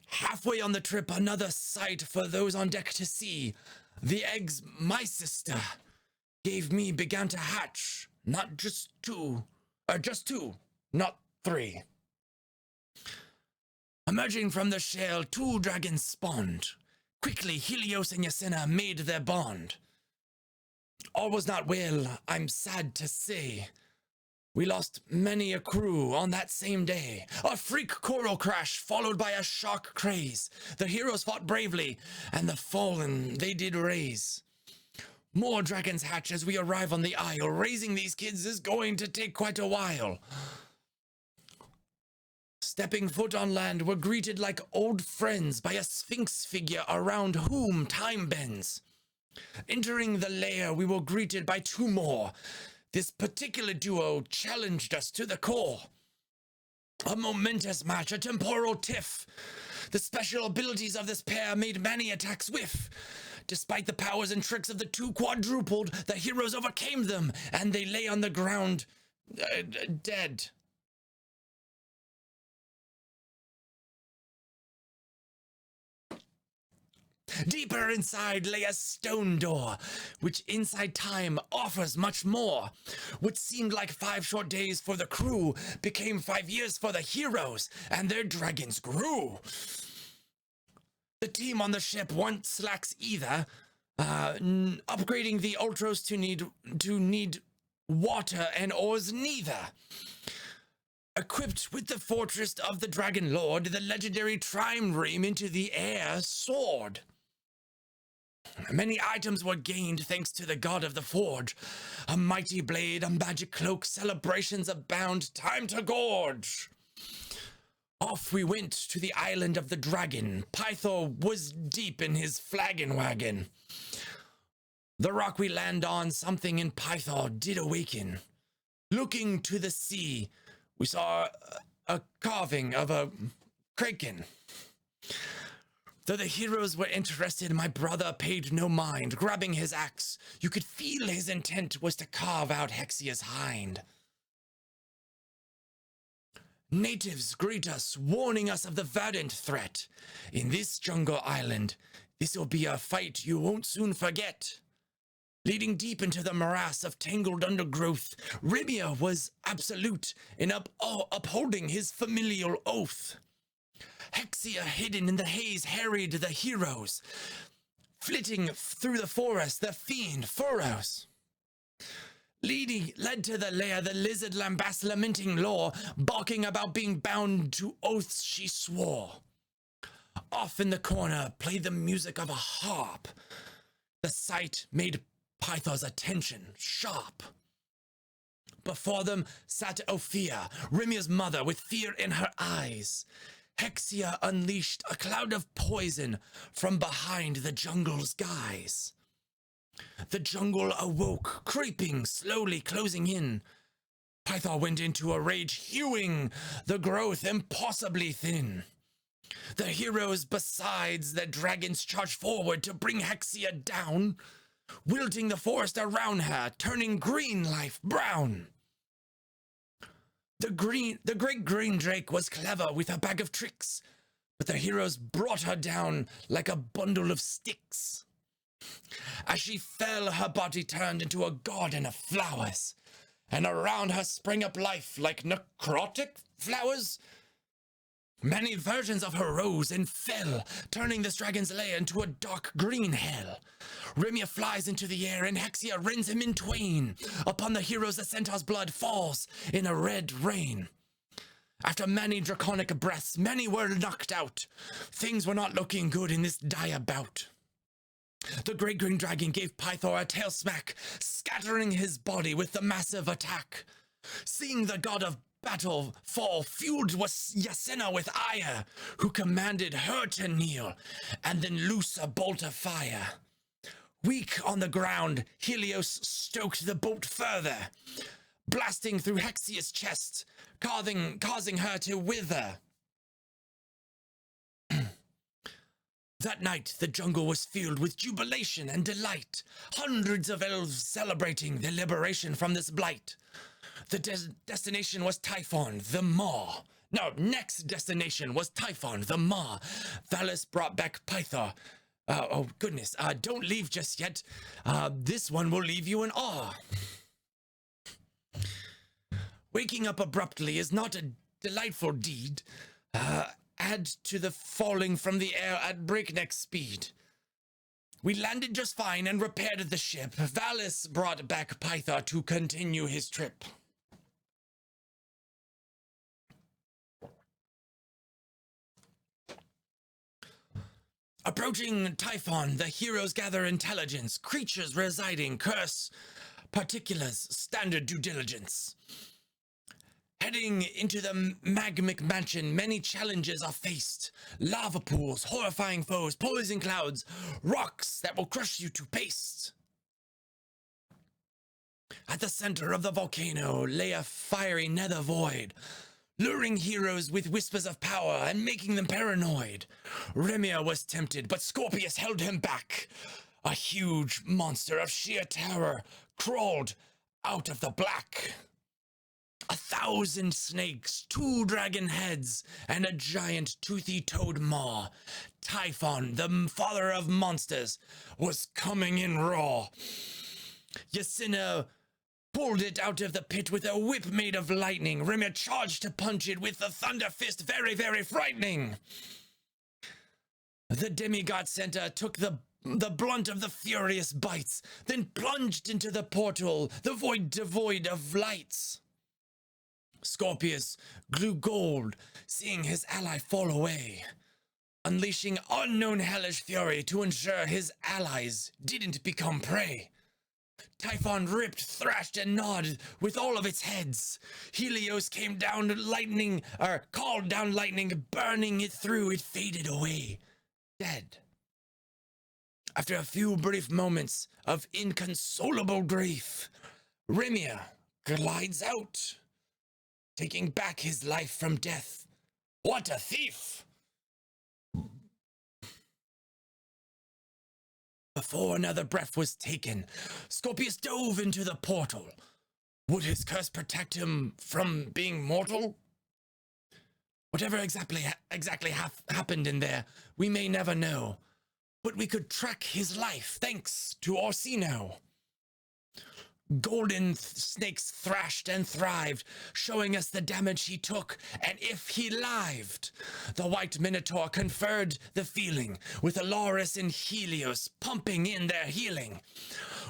Halfway on the trip, another sight for those on deck to see. The eggs my sister gave me began to hatch. Not just two, not three. Emerging from the shell, 2 dragons spawned. Quickly, Helios and Yasena made their bond. All was not well, I'm sad to say. We lost many a crew on that same day. A freak coral crash followed by a shark craze. The heroes fought bravely, and the fallen they did raise. More dragons hatch as we arrive on the isle. Raising these kids is going to take quite a while. Stepping foot on land, we're greeted like old friends by a sphinx figure around whom time bends. Entering the lair, we were greeted by two more. This particular duo challenged us to the core. A momentous match, a temporal tiff. The special abilities of this pair made many attacks whiff. Despite the powers and tricks of the two quadrupled, the heroes overcame them, and they lay on the ground, dead. Deeper inside lay a stone door, which inside time offers much more. What seemed like 5 short days for the crew became 5 years for the heroes, and their dragons grew. The team on the ship once lacks either, upgrading the Ultros to need water and ores neither. Equipped with the fortress of the Dragon Lord, the legendary Trimream into the air soared. Many items were gained thanks to the god of the forge. A mighty blade, a magic cloak, celebrations abound, time to gorge. Off we went to the island of the dragon. Pythor was deep in his flagon wagon. The rock we land on, something in Pythor did awaken. Looking to the sea, we saw a carving of a kraken. Though the heroes were interested, my brother paid no mind. Grabbing his axe, you could feel his intent was to carve out Hexia's hind. Natives greet us, warning us of the verdant threat. In this jungle island, this'll be a fight you won't soon forget. Leading deep into the morass of tangled undergrowth, Remy was absolute in upholding his familial oath. Hexia, hidden in the haze, harried the heroes. Flitting through the forest, the fiend furrows. Led to the lair, the lizard lambast lamenting lore, barking about being bound to oaths she swore. Off in the corner played the music of a harp. The sight made Pythor's attention sharp. Before them sat Ophia, Remy's mother, with fear in her eyes. Hexia unleashed a cloud of poison from behind the jungle's guise. The jungle awoke, creeping, slowly closing in. Pythor went into a rage, hewing the growth impossibly thin. The heroes, besides the dragons, charged forward to bring Hexia down, wilting the forest around her, turning green life brown. The great green drake was clever with a bag of tricks, but the heroes brought her down like a bundle of sticks. As she fell, her body turned into a garden of flowers, and around her sprang up life like necrotic flowers. Many versions of her rose and fell, turning this dragon's lair into a dark green hell. Remy flies into the air, and Hexia rends him in twain. Upon the heroes, the centaur's blood falls in a red rain. After many draconic breaths, many were knocked out. Things were not looking good in this dire bout. The great green dragon gave Pythor a tail smack, scattering his body with the massive attack. Seeing the god of battle fall, fueled was Yasenna with ire, who commanded her to kneel, and then loose a bolt of fire. Weak on the ground, Helios stoked the bolt further, blasting through Hexia's chest, causing her to wither. That night, the jungle was filled with jubilation and delight, hundreds of elves celebrating their liberation from this blight. The destination was Typhon, the Maw. No, next destination was Typhon, the Maw. Valis brought back Pythor. Oh, goodness, don't leave just yet. This one will leave you in awe. Waking up abruptly is not a delightful deed. Add to the falling from the air at breakneck speed. We landed just fine and repaired the ship. Valis brought back Pythor to continue his trip. Approaching Typhon, the heroes gather intelligence. Creatures residing, curse, particulars, standard due diligence. Heading into the magmic mansion, many challenges are faced. Lava pools, horrifying foes, poison clouds, rocks that will crush you to paste. At the center of the volcano lay a fiery nether void, luring heroes with whispers of power and making them paranoid. Remy was tempted, but Scorpius held him back. A huge monster of sheer terror crawled out of the black. 1,000 snakes, 2 dragon heads, and a giant toothy toad maw. Typhon, the father of monsters, was coming in raw. Ysina pulled it out of the pit with a whip made of lightning. Remy charged to punch it with the thunder fist, very, very frightening. The demigod center took the blunt of the furious bites, then plunged into the portal, the void devoid of lights. Scorpius grew gold, seeing his ally fall away, unleashing unknown hellish fury to ensure his allies didn't become prey. Typhon ripped, thrashed, and gnawed with all of its heads. Helios came down lightning, called down lightning, burning it through. It faded away, dead. After a few brief moments of inconsolable grief, Remy glides out, taking back his life from death. What a thief! Before another breath was taken, Scorpius dove into the portal. Would his curse protect him from being mortal? Whatever exactly happened in there, we may never know. But we could track his life thanks to Orsino. Golden snakes thrashed and thrived, showing us the damage he took, and if he lived. The white minotaur conferred the feeling, with Alaris and Helios pumping in their healing.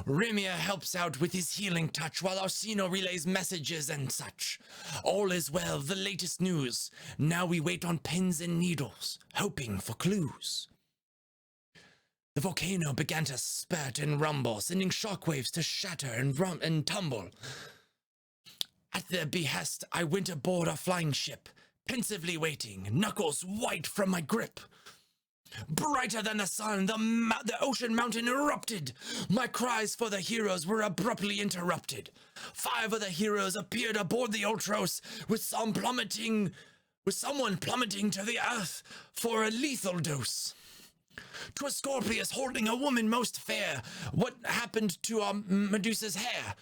Remy helps out with his healing touch, while Orsino relays messages and such. All is well, the latest news. Now we wait on pins and needles, hoping for clues. The volcano began to spurt and rumble, sending shockwaves to shatter and tumble. At their behest, I went aboard a flying ship, pensively waiting, knuckles white from my grip. Brighter than the sun, the ocean mountain erupted. My cries for the heroes were abruptly interrupted. 5 of the heroes appeared aboard the Ultros, with someone plummeting to the earth for a lethal dose. 'Twas Scorpius holding a woman most fair. What happened to our Medusa's hair?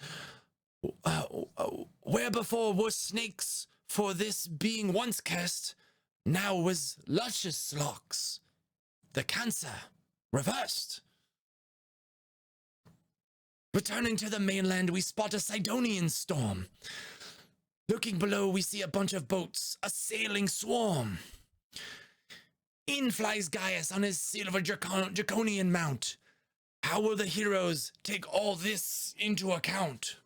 Where before were snakes, for this being once cursed, now was luscious locks. The cancer reversed. Returning to the mainland, we spot a Sidonian storm. Looking below, we see a bunch of boats, a sailing swarm. In flies Gaius on his silver draconian mount. How will the heroes take all this into account?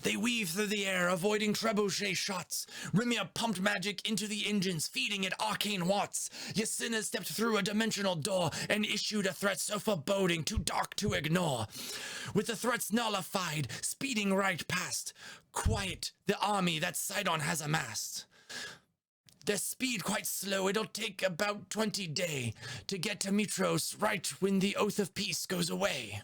They weave through the air, avoiding trebuchet shots. Remy pumped magic into the engines, feeding it arcane watts. Ysina stepped through a dimensional door and issued a threat so foreboding, too dark to ignore. With the threats nullified, speeding right past, quiet the army that Sidon has amassed. Their speed quite slow, it'll take about 20 days to get to Mitros right when the Oath of Peace goes away.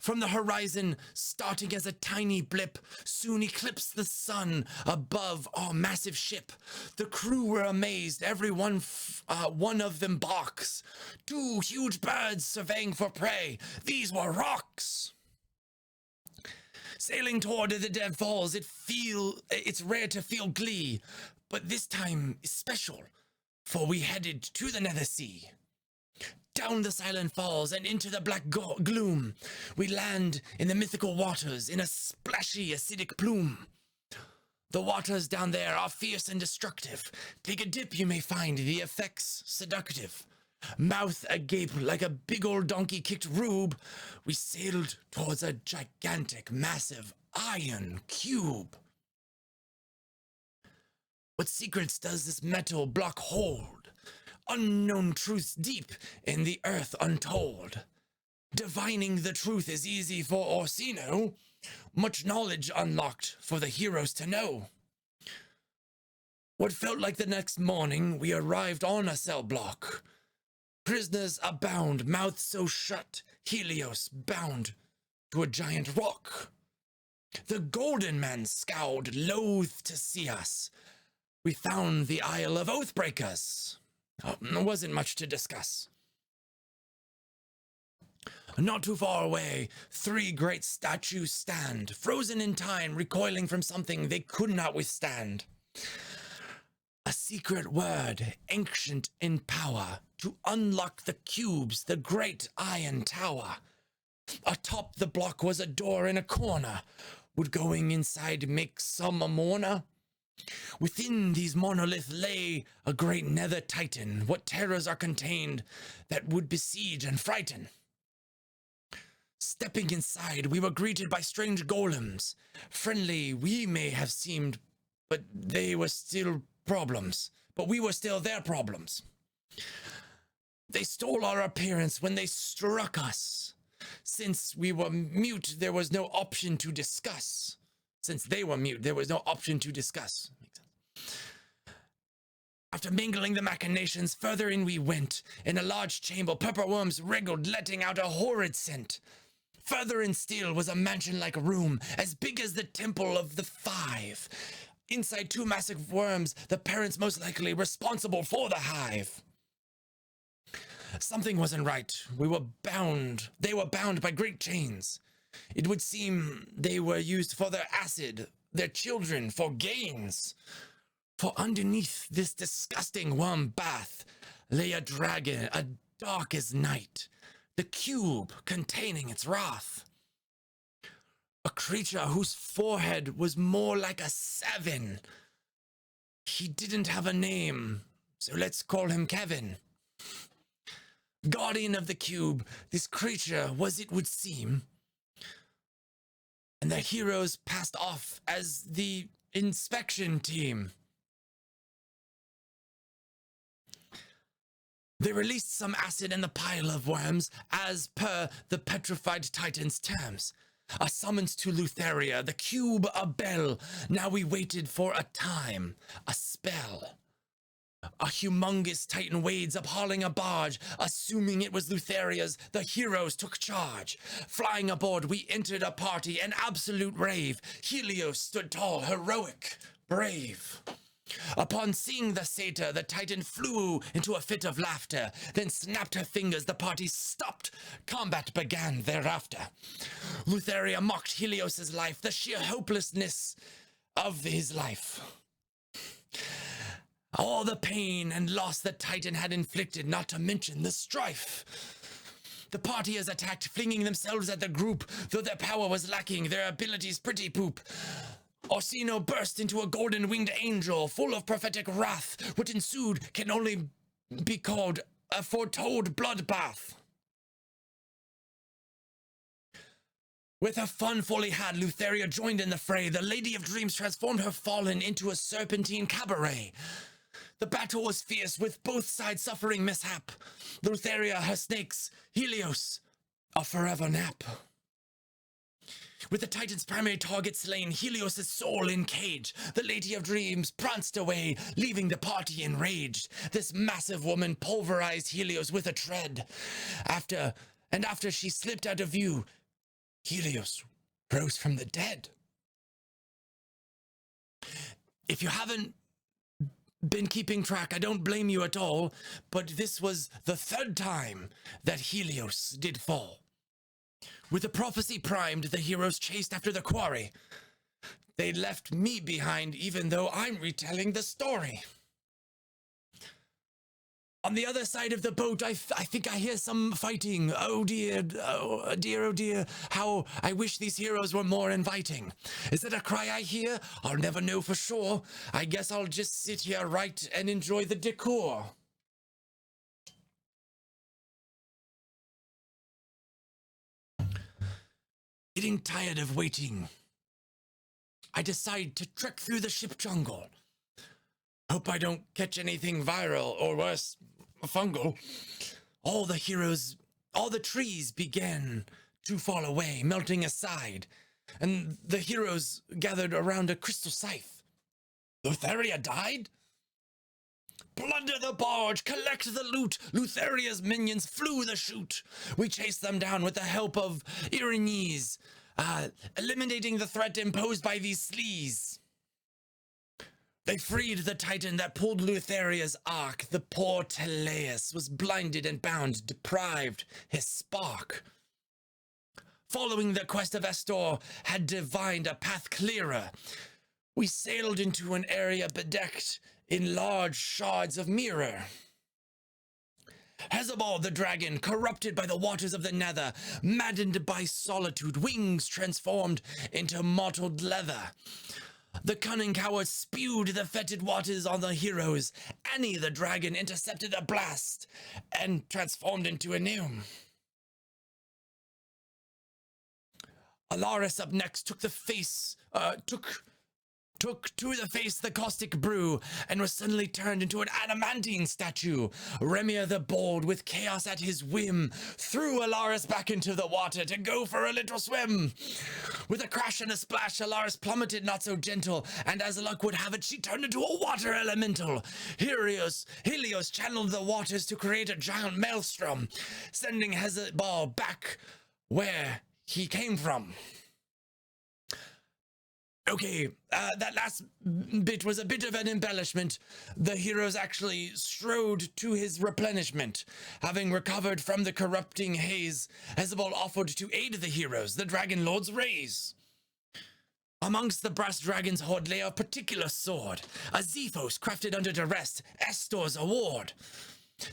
From the horizon, starting as a tiny blip, soon eclipsed the sun above our massive ship. The crew were amazed, everyone one of them barks. 2 huge birds surveying for prey, these were rocks. Sailing toward the dead falls, it's rare to feel glee, but this time is special, for we headed to the Nether Sea. Down the silent falls and into the black gloom, we land in the mythical waters in a splashy acidic plume. The waters down there are fierce and destructive. Take a dip, you may find the effects seductive. Mouth agape like a big old donkey-kicked rube, we sailed towards a gigantic, massive iron cube. What secrets does this metal block hold? unknown truths deep in the earth untold. Divining the truth is easy for Orsino, much knowledge unlocked for the heroes to know. What felt like the next morning, we arrived on a cell block. Prisoners abound, mouths so shut, Helios bound to a giant rock. The golden man scowled, loath to see us. We found the Isle of Oathbreakers. There wasn't much to discuss. Not too far away, 3 great statues stand, frozen in time, recoiling from something they could not withstand. A secret word, ancient in power, to unlock the cubes, the great iron tower. Atop the block was a door in a corner. Would going inside make some a mourner? Within these monoliths lay a great nether titan. What terrors are contained that would besiege and frighten? Stepping inside, we were greeted by strange golems. Friendly we may have seemed, but they were still problems. But we were still their problems. They stole our appearance when they struck us. Since we were mute, there was no option to discuss. Since they were mute, there was no option to discuss. After mingling the machinations, further in we went. In a large chamber, purple worms wriggled, letting out a horrid scent. Further in still was a mansion-like room, as big as the Temple of the Five. Inside 2 massive worms, the parents most likely responsible for the hive. Something wasn't right. We were bound. They were bound by great chains. It would seem they were used for their acid, their children for gains. For underneath this disgusting worm bath lay a dragon, a dark as night, the cube containing its wrath. A creature whose forehead was more like a 7. He didn't have a name, so let's call him Kevin. Guardian of the cube, this creature was, it would seem, and the heroes passed off as the inspection team. They released some acid in the pile of worms, as per the petrified titan's terms. A summons to Lutheria, the cube a bell. Now we waited for a time, a spell. A humongous titan wades up hauling a barge. Assuming it was Lutheria's, the heroes took charge. Flying aboard, we entered a party, an absolute rave. Helios stood tall, heroic, brave. Upon seeing the satyr, the titan flew into a fit of laughter, then snapped her fingers, the party stopped. Combat began thereafter. Lutheria mocked Helios's life, the sheer hopelessness of his life. All the pain and loss the titan had inflicted, not to mention the strife. The partiers attacked, flinging themselves at the group. Though their power was lacking, their abilities pretty poop. Orsino burst into a golden-winged angel, full of prophetic wrath. What ensued can only be called a foretold bloodbath. With her fun fully had, Lutheria joined in the fray. The Lady of Dreams transformed her fallen into a serpentine cabaret. The battle was fierce, with both sides suffering mishap. Lutheria, her snakes, Helios, a forever nap. With the Titan's primary target slain, Helios' soul in cage, the Lady of Dreams pranced away, leaving the party enraged. This massive woman pulverized Helios with a tread. After she slipped out of view, Helios rose from the dead. If you haven't been keeping track, I don't blame you at all, but this was the 3rd time that Helios did fall. With the prophecy primed, the heroes chased after the quarry. They left me behind, even though I'm retelling the story. On the other side of the boat, I think I hear some fighting. Oh dear, oh dear, oh dear, how I wish these heroes were more inviting. Is it a cry I hear? I'll never know for sure. I guess I'll just sit here right and enjoy the decor. Getting tired of waiting, I decide to trek through the ship jungle. Hope I don't catch anything viral, or worse, fungal. All the trees began to fall away, melting aside, and the heroes gathered around a crystal scythe. Lutheria died? Plunder the barge, collect the loot. Lutheria's minions flew the chute. We chased them down with the help of Irenes, eliminating the threat imposed by these sleaze. They freed the titan that pulled Lutheria's ark. The poor Teleus was blinded and bound, deprived his spark. Following the quest of Estor had divined a path clearer. We sailed into an area bedecked in large shards of mirror. Hezebal the dragon, corrupted by the waters of the nether, maddened by solitude, wings transformed into mottled leather. The cunning coward spewed the fetid waters on the heroes. Annie the dragon intercepted a blast and transformed into a gnome. Alaris up next took to the face the caustic brew and was suddenly turned into an adamantine statue. Remy the bold, with chaos at his whim, threw Alaris back into the water to go for a little swim. With a crash and a splash, Alaris plummeted not so gentle, and as luck would have it, she turned into a water elemental. Helios channeled the waters to create a giant maelstrom, sending Hezebal back where he came from. Okay, that last bit was a bit of an embellishment. The heroes actually strode to his replenishment. Having recovered from the corrupting haze, Hezebal offered to aid the heroes, the Dragon Lord's raise. Amongst the brass dragon's hoard lay a particular sword, a Zephos crafted under duress, Estor's award.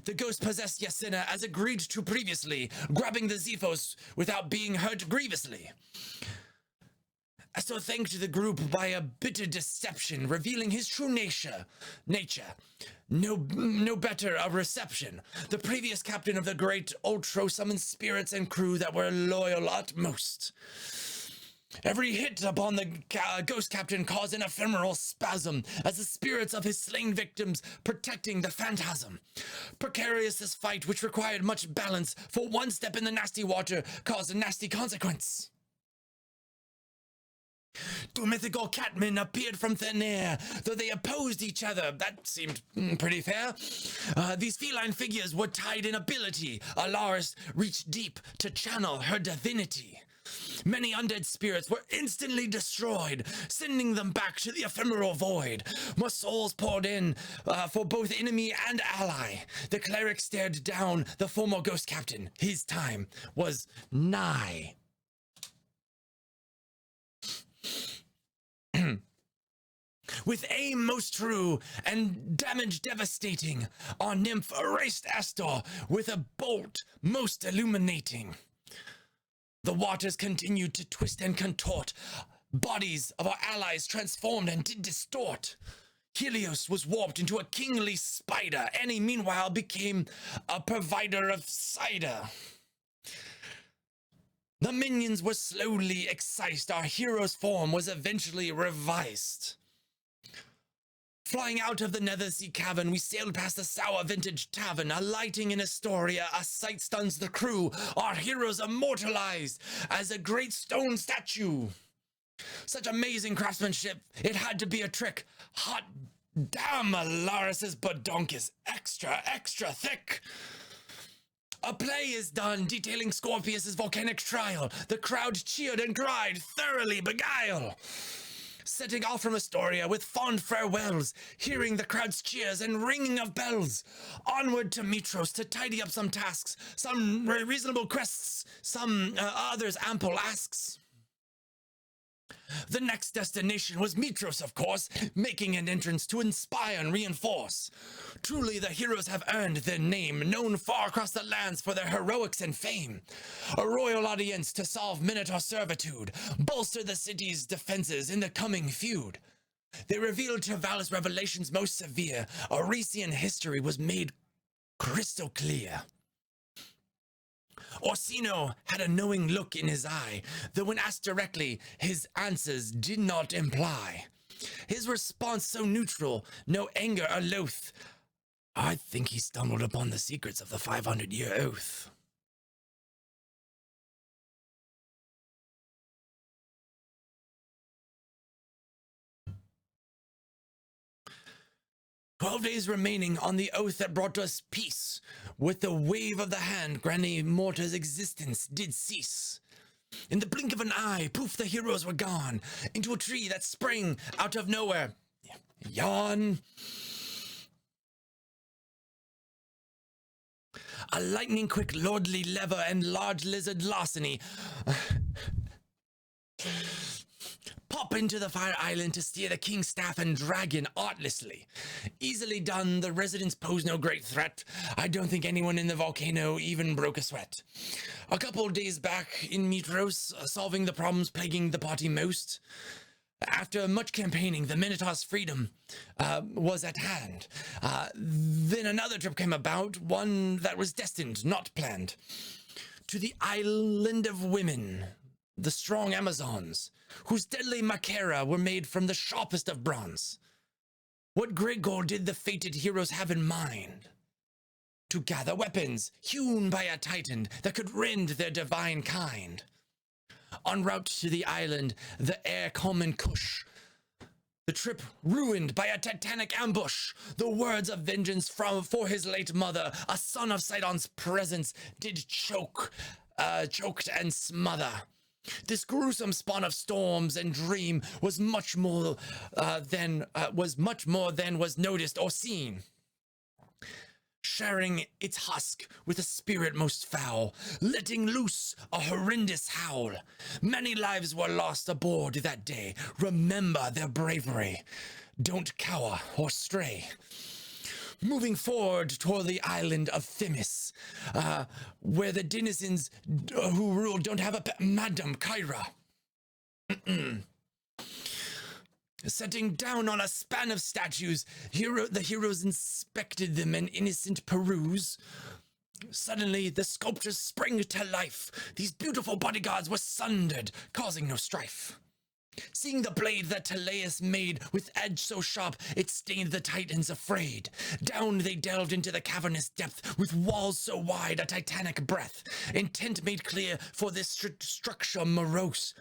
The ghost possessed Yasina as agreed to previously, grabbing the Zephos without being hurt grievously. Estor thanked the group by a bitter deception, revealing his true nature. No better a reception. The previous captain of the great Ultro summoned spirits and crew that were loyal utmost. Every hit upon the ghost captain caused an ephemeral spasm, as the spirits of his slain victims protecting the phantasm. Precarious this fight, which required much balance, for one step in the nasty water caused a nasty consequence. Two mythical catmen appeared from thin air, though they opposed each other. That seemed pretty fair. These feline figures were tied in ability. Alaris reached deep to channel her divinity. Many undead spirits were instantly destroyed, sending them back to the ephemeral void. More souls poured in for both enemy and ally. The cleric stared down the former ghost captain. His time was nigh. With aim most true and damage devastating, our nymph erased Estor with a bolt most illuminating. The waters continued to twist and contort. Bodies of our allies transformed and did distort. Helios was warped into a kingly spider. Annie, meanwhile, became a provider of cider. The minions were slowly excised. Our hero's form was eventually revised. Flying out of the Nethersea cavern, we sailed past the sour vintage tavern. Alighting in Astoria, a sight stuns the crew. Our heroes immortalized as a great stone statue. Such amazing craftsmanship, it had to be a trick. Hot damn, Alaris's badonk is extra thick. A play is done detailing Scorpius's volcanic trial. The crowd cheered and cried, thoroughly beguile. Setting off from Astoria with fond farewells, hearing the crowd's cheers and ringing of bells. Onward to Mitros to tidy up some tasks, some reasonable quests, some others ample asks. The next destination was Mitros, of course, making an entrance to inspire and reinforce. Truly the heroes have earned their name, known far across the lands for their heroics and fame. A royal audience to solve Minotaur servitude, bolster the city's defenses in the coming feud. They revealed Travalis' revelations most severe. Oresian history was made crystal clear. Orsino had a knowing look in his eye, though when asked directly, his answers did not imply. His response so neutral, no anger or loath, I think he stumbled upon the secrets of the 500-year oath. 12 days remaining on the oath that brought us peace. With the wave of the hand, Granny Morta's existence did cease. In the blink of an eye, poof, the heroes were gone, into a tree that sprang out of nowhere. Yawn. A lightning-quick lordly lever and large lizard larceny pop into the fire island to steer the king's staff and dragon artlessly. Easily done, the residents pose no great threat. I don't think anyone in the volcano even broke a sweat. A couple days back in Mitros, solving the problems plaguing the party most. After much campaigning, the Minotaur's freedom was at hand. Then another trip came about, one that was destined, not planned. To the Island of Women, the strong Amazons, whose deadly Kyrah were made from the sharpest of bronze. What great goal did the fated heroes have in mind? To gather weapons, hewn by a titan that could rend their divine kind. En route to the island, the air calm and cush. The trip ruined by a titanic ambush. The words of vengeance for his late mother, a son of Sidon's presence, did choked and smother. This gruesome spawn of storms and dream was much more than was noticed or seen. Sharing its husk with a spirit most foul, letting loose a horrendous howl. Many lives were lost aboard that day. Remember their bravery. Don't cower or stray. Moving forward toward the island of Themis, where the denizens who rule don't have a Madam Kyrah. Setting down on a span of statues, the heroes inspected them in innocent peruse. Suddenly, the sculptures sprang to life. These beautiful bodyguards were sundered, causing no strife. Seeing the blade that Teleus made with edge so sharp, it stained the titans afraid. Down they delved into the cavernous depth, with walls so wide a titanic breath. Intent made clear for this structure morose.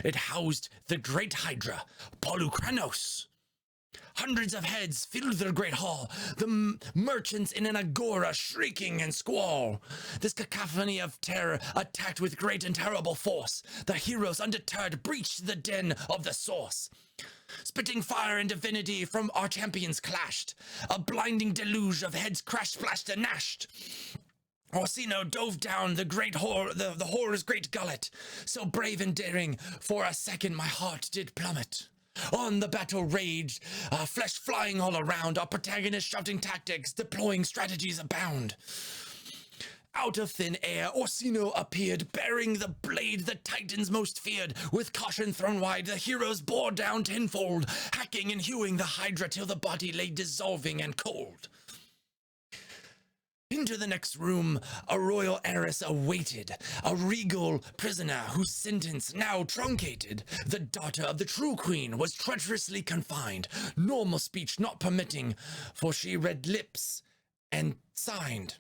It housed the great Hydra, Polukranos. Hundreds of heads filled their great hall, the merchants in an agora shrieking and squall. This cacophony of terror attacked with great and terrible force. The heroes, undeterred, breached the den of the source. Spitting fire and divinity from our champions clashed. A blinding deluge of heads crashed, splashed, and gnashed. Orsino dove down the horror's great gullet. So brave and daring, for a second my heart did plummet. On the battle raged, flesh flying all around, our protagonist shouting tactics, deploying strategies abound. Out of thin air, Orsino appeared, bearing the blade the titans most feared. With caution thrown wide, the heroes bore down tenfold, hacking and hewing the Hydra till the body lay dissolving and cold. Into the next room, a royal heiress awaited, a regal prisoner whose sentence now truncated. The daughter of the true queen was treacherously confined, normal speech not permitting, for she read lips and signed.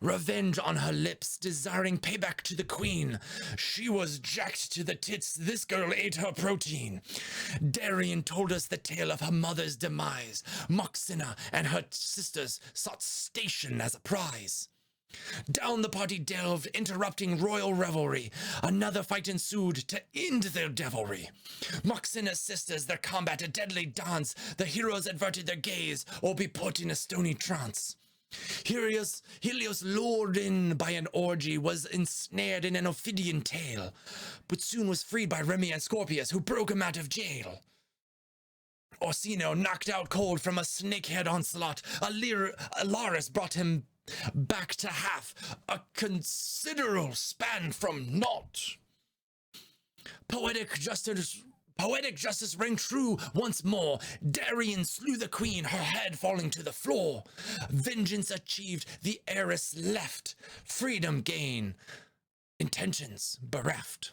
Revenge on her lips, desiring payback to the queen. She was jacked to the tits, this girl ate her protein. Darian told us the tale of her mother's demise. Moxina and her sisters sought station as a prize. Down the party delved, interrupting royal revelry. Another fight ensued to end their devilry. Moxina's sisters, their combat a deadly dance. The heroes averted their gaze, or be put in a stony trance. Helios, lured in by an orgy, was ensnared in an Ophidian tale, but soon was freed by Remy and Scorpius, who broke him out of jail. Orsino, knocked out cold from a snakehead onslaught, Alaris brought him back to half, a considerable span from naught. Poetic justice rang true once more. Darian slew the queen, her head falling to the floor. Vengeance achieved, the heiress left. Freedom gain, intentions bereft.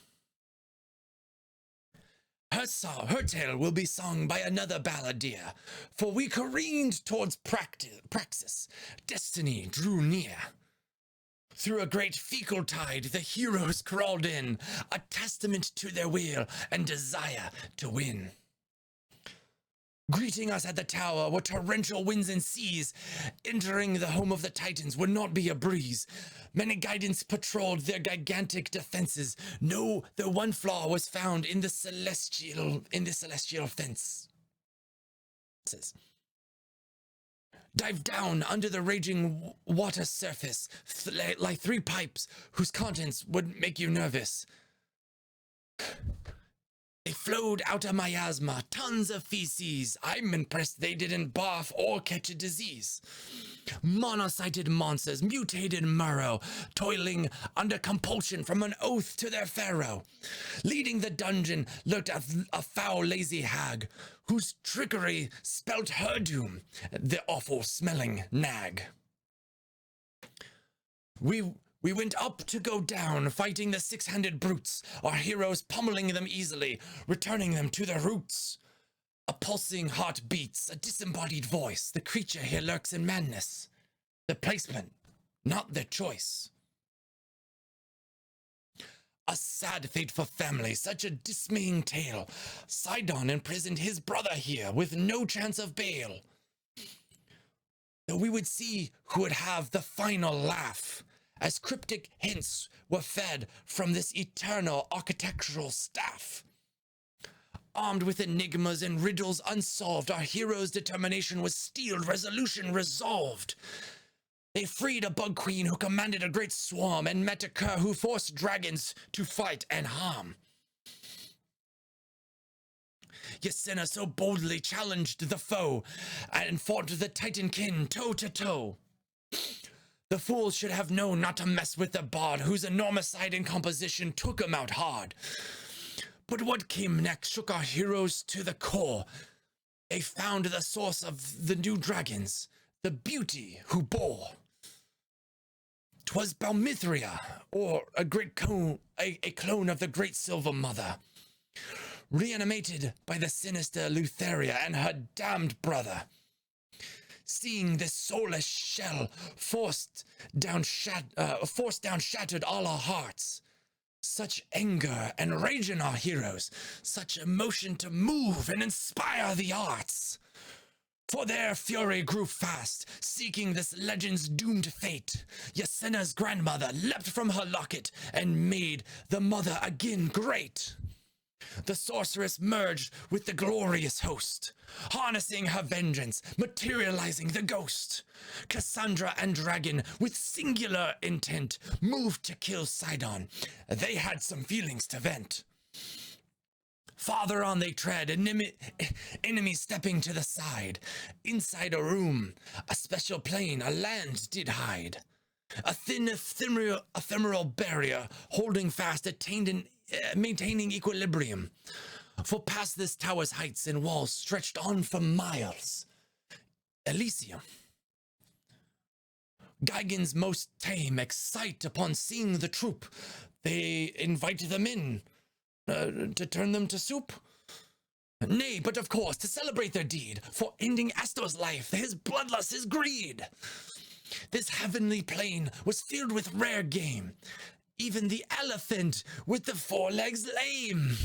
Her tale will be sung by another balladeer, for we careened towards praxis. Destiny drew near. Through a great fecal tide, the heroes crawled in, a testament to their will and desire to win. Greeting us at the tower were torrential winds and seas. Entering the home of the Titans would not be a breeze. Many guidance patrolled their gigantic defenses. No, the one flaw was found in the celestial fence. It says, dive down under the raging water surface, like 3 pipes whose contents would make you nervous. They flowed out of miasma, tons of feces. I'm impressed they didn't barf or catch a disease. Monocyted monsters, mutated marrow, toiling under compulsion from an oath to their pharaoh. Leading the dungeon lurked a foul, lazy hag, whose trickery spelt her doom, the awful-smelling nag. We went up to go down, fighting the 6-handed brutes, our heroes pummeling them easily, returning them to their roots. A pulsing heart beats, a disembodied voice. The creature here lurks in madness. The placement, not their choice. A sad fate for family, such a dismaying tale. Sidon imprisoned his brother here with no chance of bail. Though we would see who would have the final laugh, as cryptic hints were fed from this eternal architectural staff. Armed with enigmas and riddles unsolved, our heroes' determination was steeled, resolution resolved. They freed a bug queen who commanded a great swarm and met a cur who forced dragons to fight and harm. Ysena so boldly challenged the foe and fought the Titankin toe to toe. The fools should have known not to mess with the bard, whose enormous side and composition took him out hard. But what came next shook our heroes to the core. They found the source of the new dragons, the beauty who bore. 'Twas Balmithria, or a clone of the great Silver Mother, reanimated by the sinister Lutheria and her damned brother. Seeing this soulless shell forced down shattered all our hearts. Such anger and rage in our heroes, such emotion to move and inspire the arts. For their fury grew fast, seeking this legend's doomed fate. Ysena's grandmother leapt from her locket and made the mother again great. The sorceress merged with the glorious host, harnessing her vengeance, materializing the ghost. Cassandra and Dragon, with singular intent, moved to kill Sidon. They had some feelings to vent. Farther on they tread, enemies stepping to the side. Inside a room, a special plane, a land did hide. A thin ephemeral barrier, holding fast, maintaining equilibrium. For past this tower's heights and walls stretched on for miles. Elysium. Geigen's most tame excite upon seeing the troop. They invite them in, to turn them to soup. Nay, but of course, to celebrate their deed, for ending Astor's life, his bloodlust, his greed. This heavenly plain was filled with rare game, even the elephant with the 4 legs lame.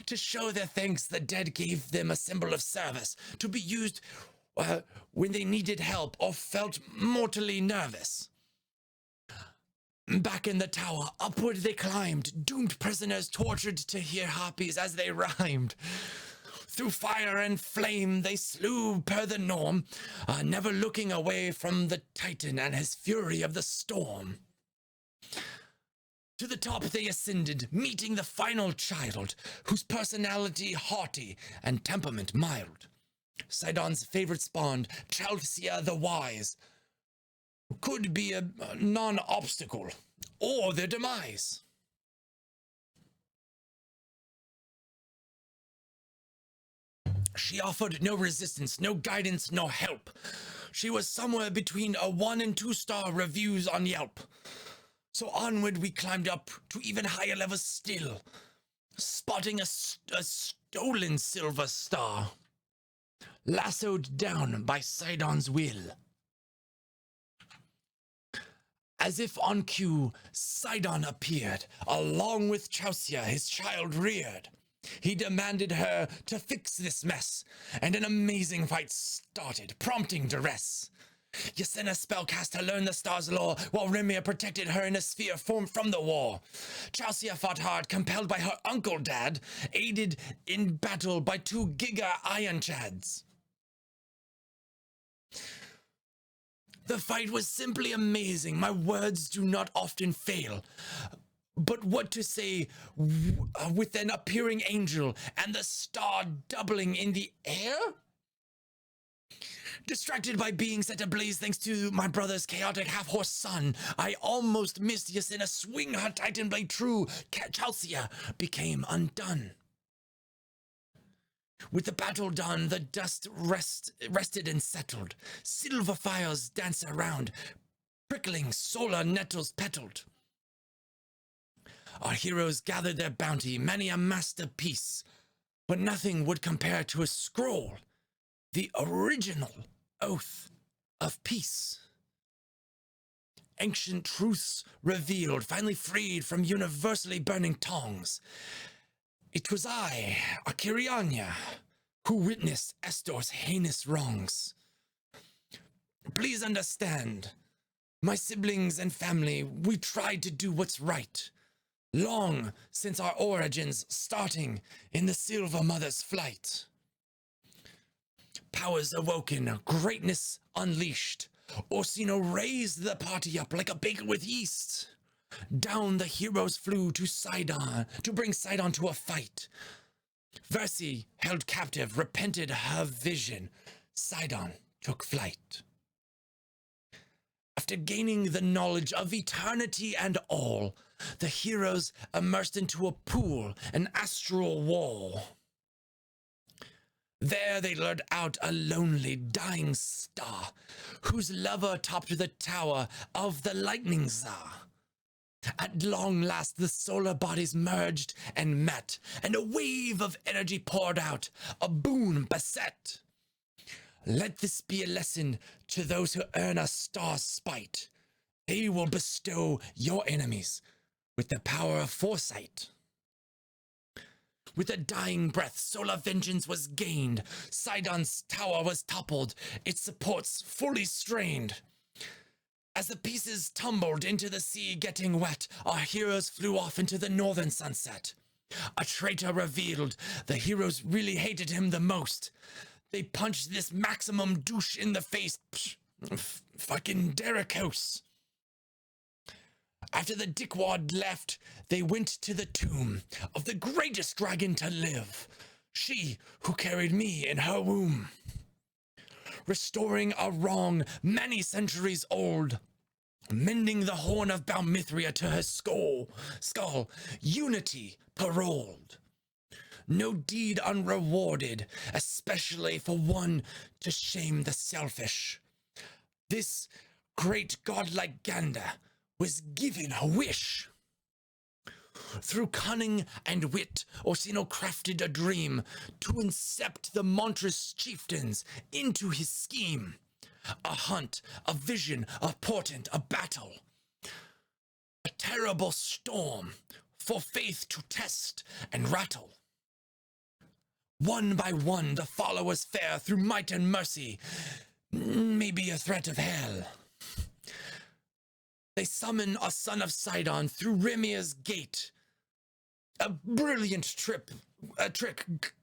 To show their thanks, the dead gave them a symbol of service, to be used when they needed help or felt mortally nervous. Back in the tower, upward they climbed, doomed prisoners tortured to hear harpies as they rhymed. Through fire and flame they slew per the norm, never looking away from the Titan and his fury of the storm. To the top they ascended, meeting the final child, whose personality haughty and temperament mild. Sidon's favorite spawn, Chalcia the Wise, could be a non-obstacle, or their demise. She offered no resistance, no guidance, no help. She was somewhere between a 1 and 2 star reviews on Yelp. So onward we climbed up to even higher levels still. spotting a stolen silver star, lassoed down by Sidon's will. As if on cue, Sidon appeared, along with Chausia, his child reared. He demanded her to fix this mess, and an amazing fight started, prompting duress. Ysena spellcast to learn the star's lore, while Remy protected her in a sphere formed from the war. Chausia fought hard, compelled by her uncle dad, aided in battle by 2 Giga Iron Chads. The fight was simply amazing. My words do not often fail. But what to say with an appearing angel and the star doubling in the air? Distracted by being set ablaze thanks to my brother's chaotic half-horse son, I almost missed Ysena swing her titan blade true. Chausia became undone. With the battle done, the dust rested and settled. Silver fires dance around, prickling solar nettles petaled. Our heroes gathered their bounty, many a masterpiece, but nothing would compare to a scroll, the original oath of peace. Ancient truths revealed, finally freed from universally burning tongs. It was I, a Kyrah, who witnessed Estor's heinous wrongs. Please understand, my siblings and family, we tried to do what's right. Long since our origins, starting in the Silver Mother's flight. Powers awoken, greatness unleashed. Orsino raised the party up like a baker with yeast. Down the heroes flew to Sidon, to bring Sidon to a fight. Versi, held captive, repented her vision. Sidon took flight. After gaining the knowledge of eternity and all, the heroes immersed into a pool, an astral wall. There they lured out a lonely, dying star, whose lover topped the tower of the lightning czar. At long last, the solar bodies merged and met, and a wave of energy poured out, a boon beset. Let this be a lesson to those who earn a star's spite. They will bestow your enemies with the power of foresight. With a dying breath, solar vengeance was gained. Sidon's tower was toppled, its supports fully strained. As the pieces tumbled into the sea getting wet, our heroes flew off into the northern sunset. A traitor revealed, the heroes really hated him the most. They punched this maximum douche in the face. Fucking Derricos. After the dickwad left, they went to the tomb of the greatest dragon to live, she who carried me in her womb, restoring a wrong many centuries old, mending the horn of Balmithria to her skull, unity paroled. No deed unrewarded, especially for one to shame the selfish. This great godlike Ganda was given a wish. Through cunning and wit, Orsino crafted a dream to incept the monstrous chieftains into his scheme. A hunt, a vision, a portent, a battle. A terrible storm for faith to test and rattle. One by one, the followers fare through might and mercy, maybe a threat of hell. They summon a son of Sidon through Remy's gate. A brilliant trick,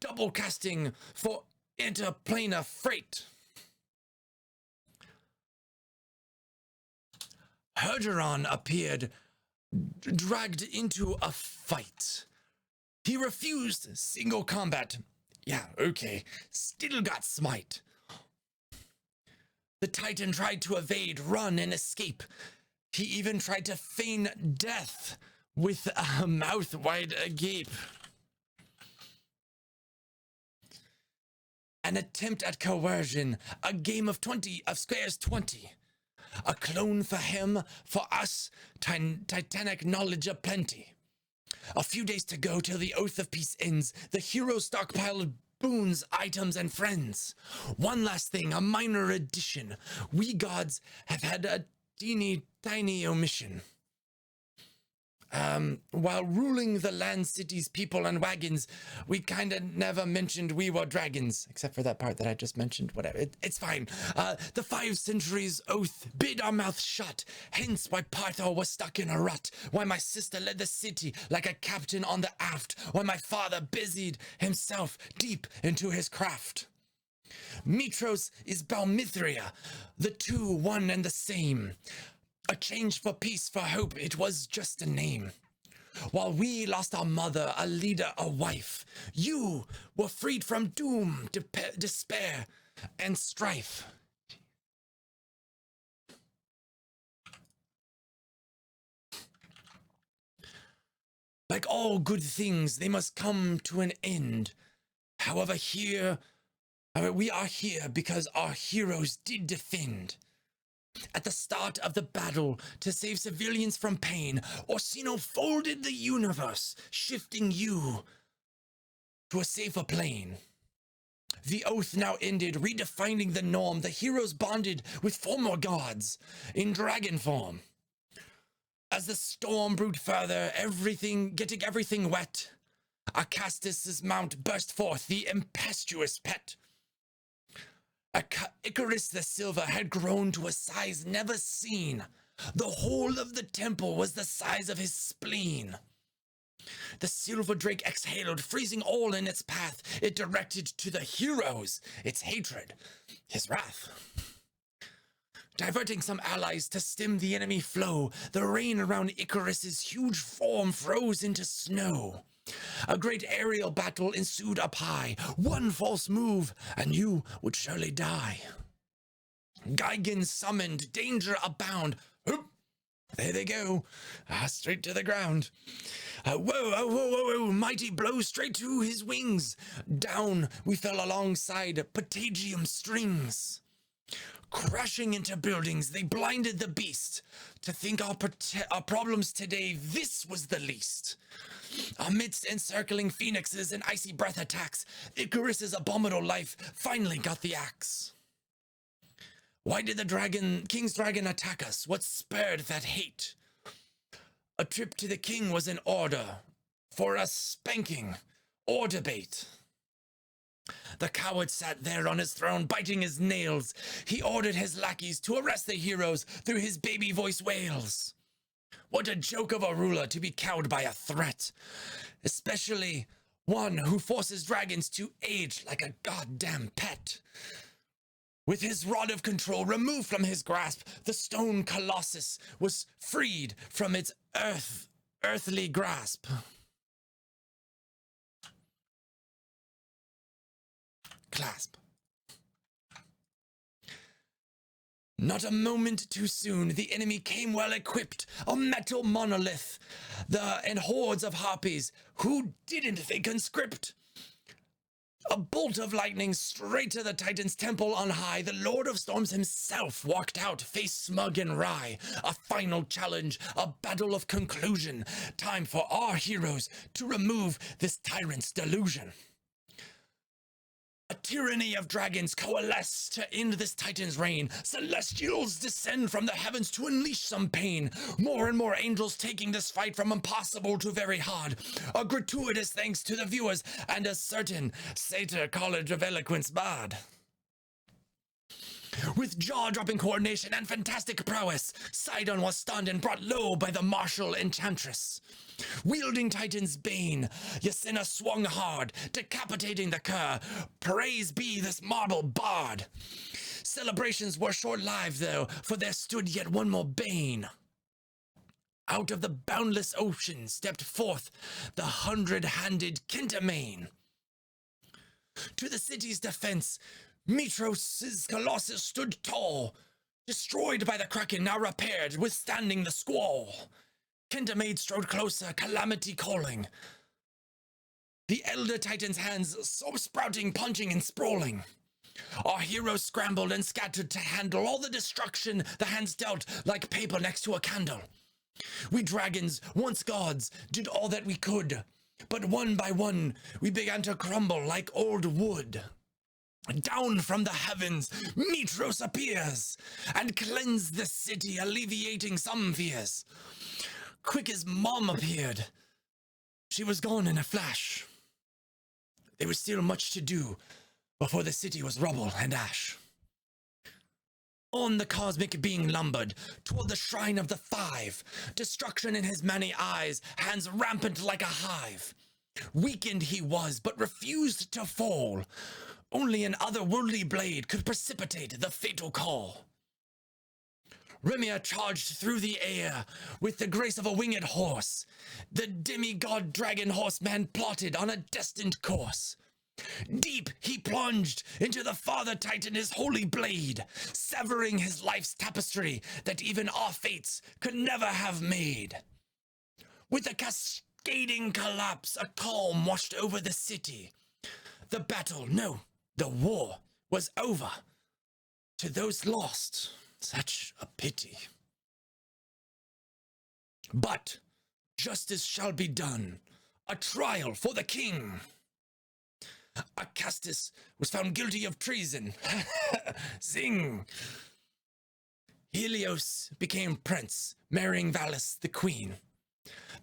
double casting for interplanar freight. Herderon appeared, dragged into a fight. He refused single combat. Yeah, okay, still got smite. The Titan tried to evade, run, and escape. He even tried to feign death with a mouth wide agape. An attempt at coercion, a game of squares 20. A clone for him, for us, titanic knowledge aplenty. A few days to go till the oath of peace ends. The heroes stockpiled boons, items, and friends. One last thing, a minor addition. We gods have had a teeny tiny omission. While ruling the land, cities, people, and wagons, we kinda never mentioned we were dragons, except for that part that I just mentioned. Whatever, it's fine. The 5 centuries oath bid our mouths shut, hence why Parthor was stuck in a rut, why my sister led the city like a captain on the aft, why my father busied himself deep into his craft. Mitros is Balmithria, the two one and the same. A change for peace, for hope, it was just a name. While we lost our mother, a leader, a wife, you were freed from doom, despair, and strife. Like all good things, they must come to an end. However, we are here because our heroes did defend. At the start of the battle, to save civilians from pain, Orsino folded the universe, shifting you to a safer plane. The oath now ended, redefining the norm. The heroes bonded with former gods in dragon form. As the storm brewed further, getting everything wet, Acastus' mount burst forth, the impetuous pet. Icarus the Silver had grown to a size never seen. The whole of the temple was the size of his spleen. The silver drake exhaled, freezing all in its path. It directed to the heroes its hatred, his wrath. Diverting some allies to stem the enemy flow, the rain around Icarus's huge form froze into snow. A great aerial battle ensued up high. One false move, and you would surely die. Gygan summoned, danger abound. Hoop! There they go, straight to the ground. Whoa, mighty blow straight to his wings. Down we fell alongside patagium strings. Crashing into buildings, they blinded the beast. To think our problems today, this was the least. Amidst encircling phoenixes and icy breath attacks, Icarus's abominable life finally got the axe. Why did the king's dragon attack us? What spurred that hate? A trip to the king was in order for a spanking or debate. The coward sat there on his throne, biting his nails. He ordered his lackeys to arrest the heroes through his baby voice wails. What a joke of a ruler to be cowed by a threat, especially one who forces dragons to age like a goddamn pet. With his rod of control removed from his grasp, the stone colossus was freed from its earthly grasp. Clasp. Not a moment too soon, the enemy came well equipped, a metal monolith, and hordes of harpies. Who didn't they conscript? A bolt of lightning straight to the Titan's temple on high. The Lord of Storms himself walked out, face smug and wry. A final challenge, a battle of conclusion. Time for our heroes to remove this tyrant's delusion. A tyranny of dragons coalesce to end this Titan's reign. Celestials descend from the heavens to unleash some pain. More and more angels taking this fight from impossible to very hard. A gratuitous thanks to the viewers and a certain Satyr College of Eloquence bard. With jaw-dropping coordination and fantastic prowess, Sidon was stunned and brought low by the martial enchantress. Wielding Titan's bane, Yasena swung hard, decapitating the cur. Praise be this marble bard. Celebrations were short-lived, though, for there stood yet one more bane. Out of the boundless ocean stepped forth the 100-handed Kentamane. To the city's defense, Mitros' colossus stood tall, destroyed by the Kraken, now repaired, withstanding the squall. Kentamade strode closer, calamity calling. The elder Titan's hands so sprouting, punching, and sprawling. Our heroes scrambled and scattered to handle all the destruction the hands dealt like paper next to a candle. We dragons, once gods, did all that we could, but one by one we began to crumble like old wood. Down from the heavens Mitros appears, and cleansed the city, alleviating some fears. Quick as Mom appeared, she was gone in a flash. There was still much to do before the city was rubble and ash. On the cosmic being lumbered toward the shrine of the Five, destruction in his many eyes, hands rampant like a hive. Weakened he was, but refused to fall. Only an otherworldly blade could precipitate the fatal call. Remy charged through the air with the grace of a winged horse. The demigod dragon horseman plotted on a destined course. Deep he plunged into the Father Titan his holy blade, severing his life's tapestry that even our fates could never have made. With a cascading collapse, a calm washed over the city. The battle, no, the war was over. To those lost, such a pity. But justice shall be done, a trial for the king. Acastus was found guilty of treason. Sing. Helios became prince, marrying Valis the queen.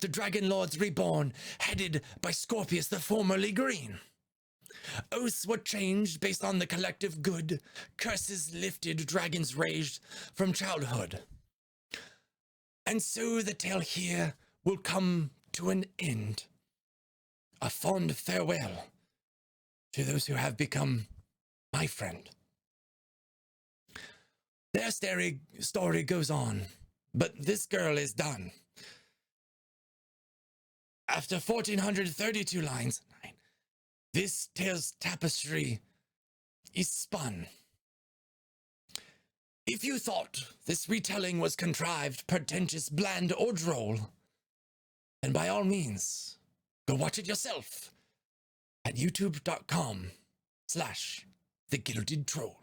The dragon lords reborn, headed by Scorpius the formerly green. Oaths were changed based on the collective good. Curses lifted, dragons raged from childhood. And so the tale here will come to an end. A fond farewell to those who have become my friend. Their story goes on, but this girl is done. After 1432 lines, this tale's tapestry is spun. If you thought this retelling was contrived, pretentious, bland, or droll, then by all means, go watch it yourself at youtube.com/thegildedtroll.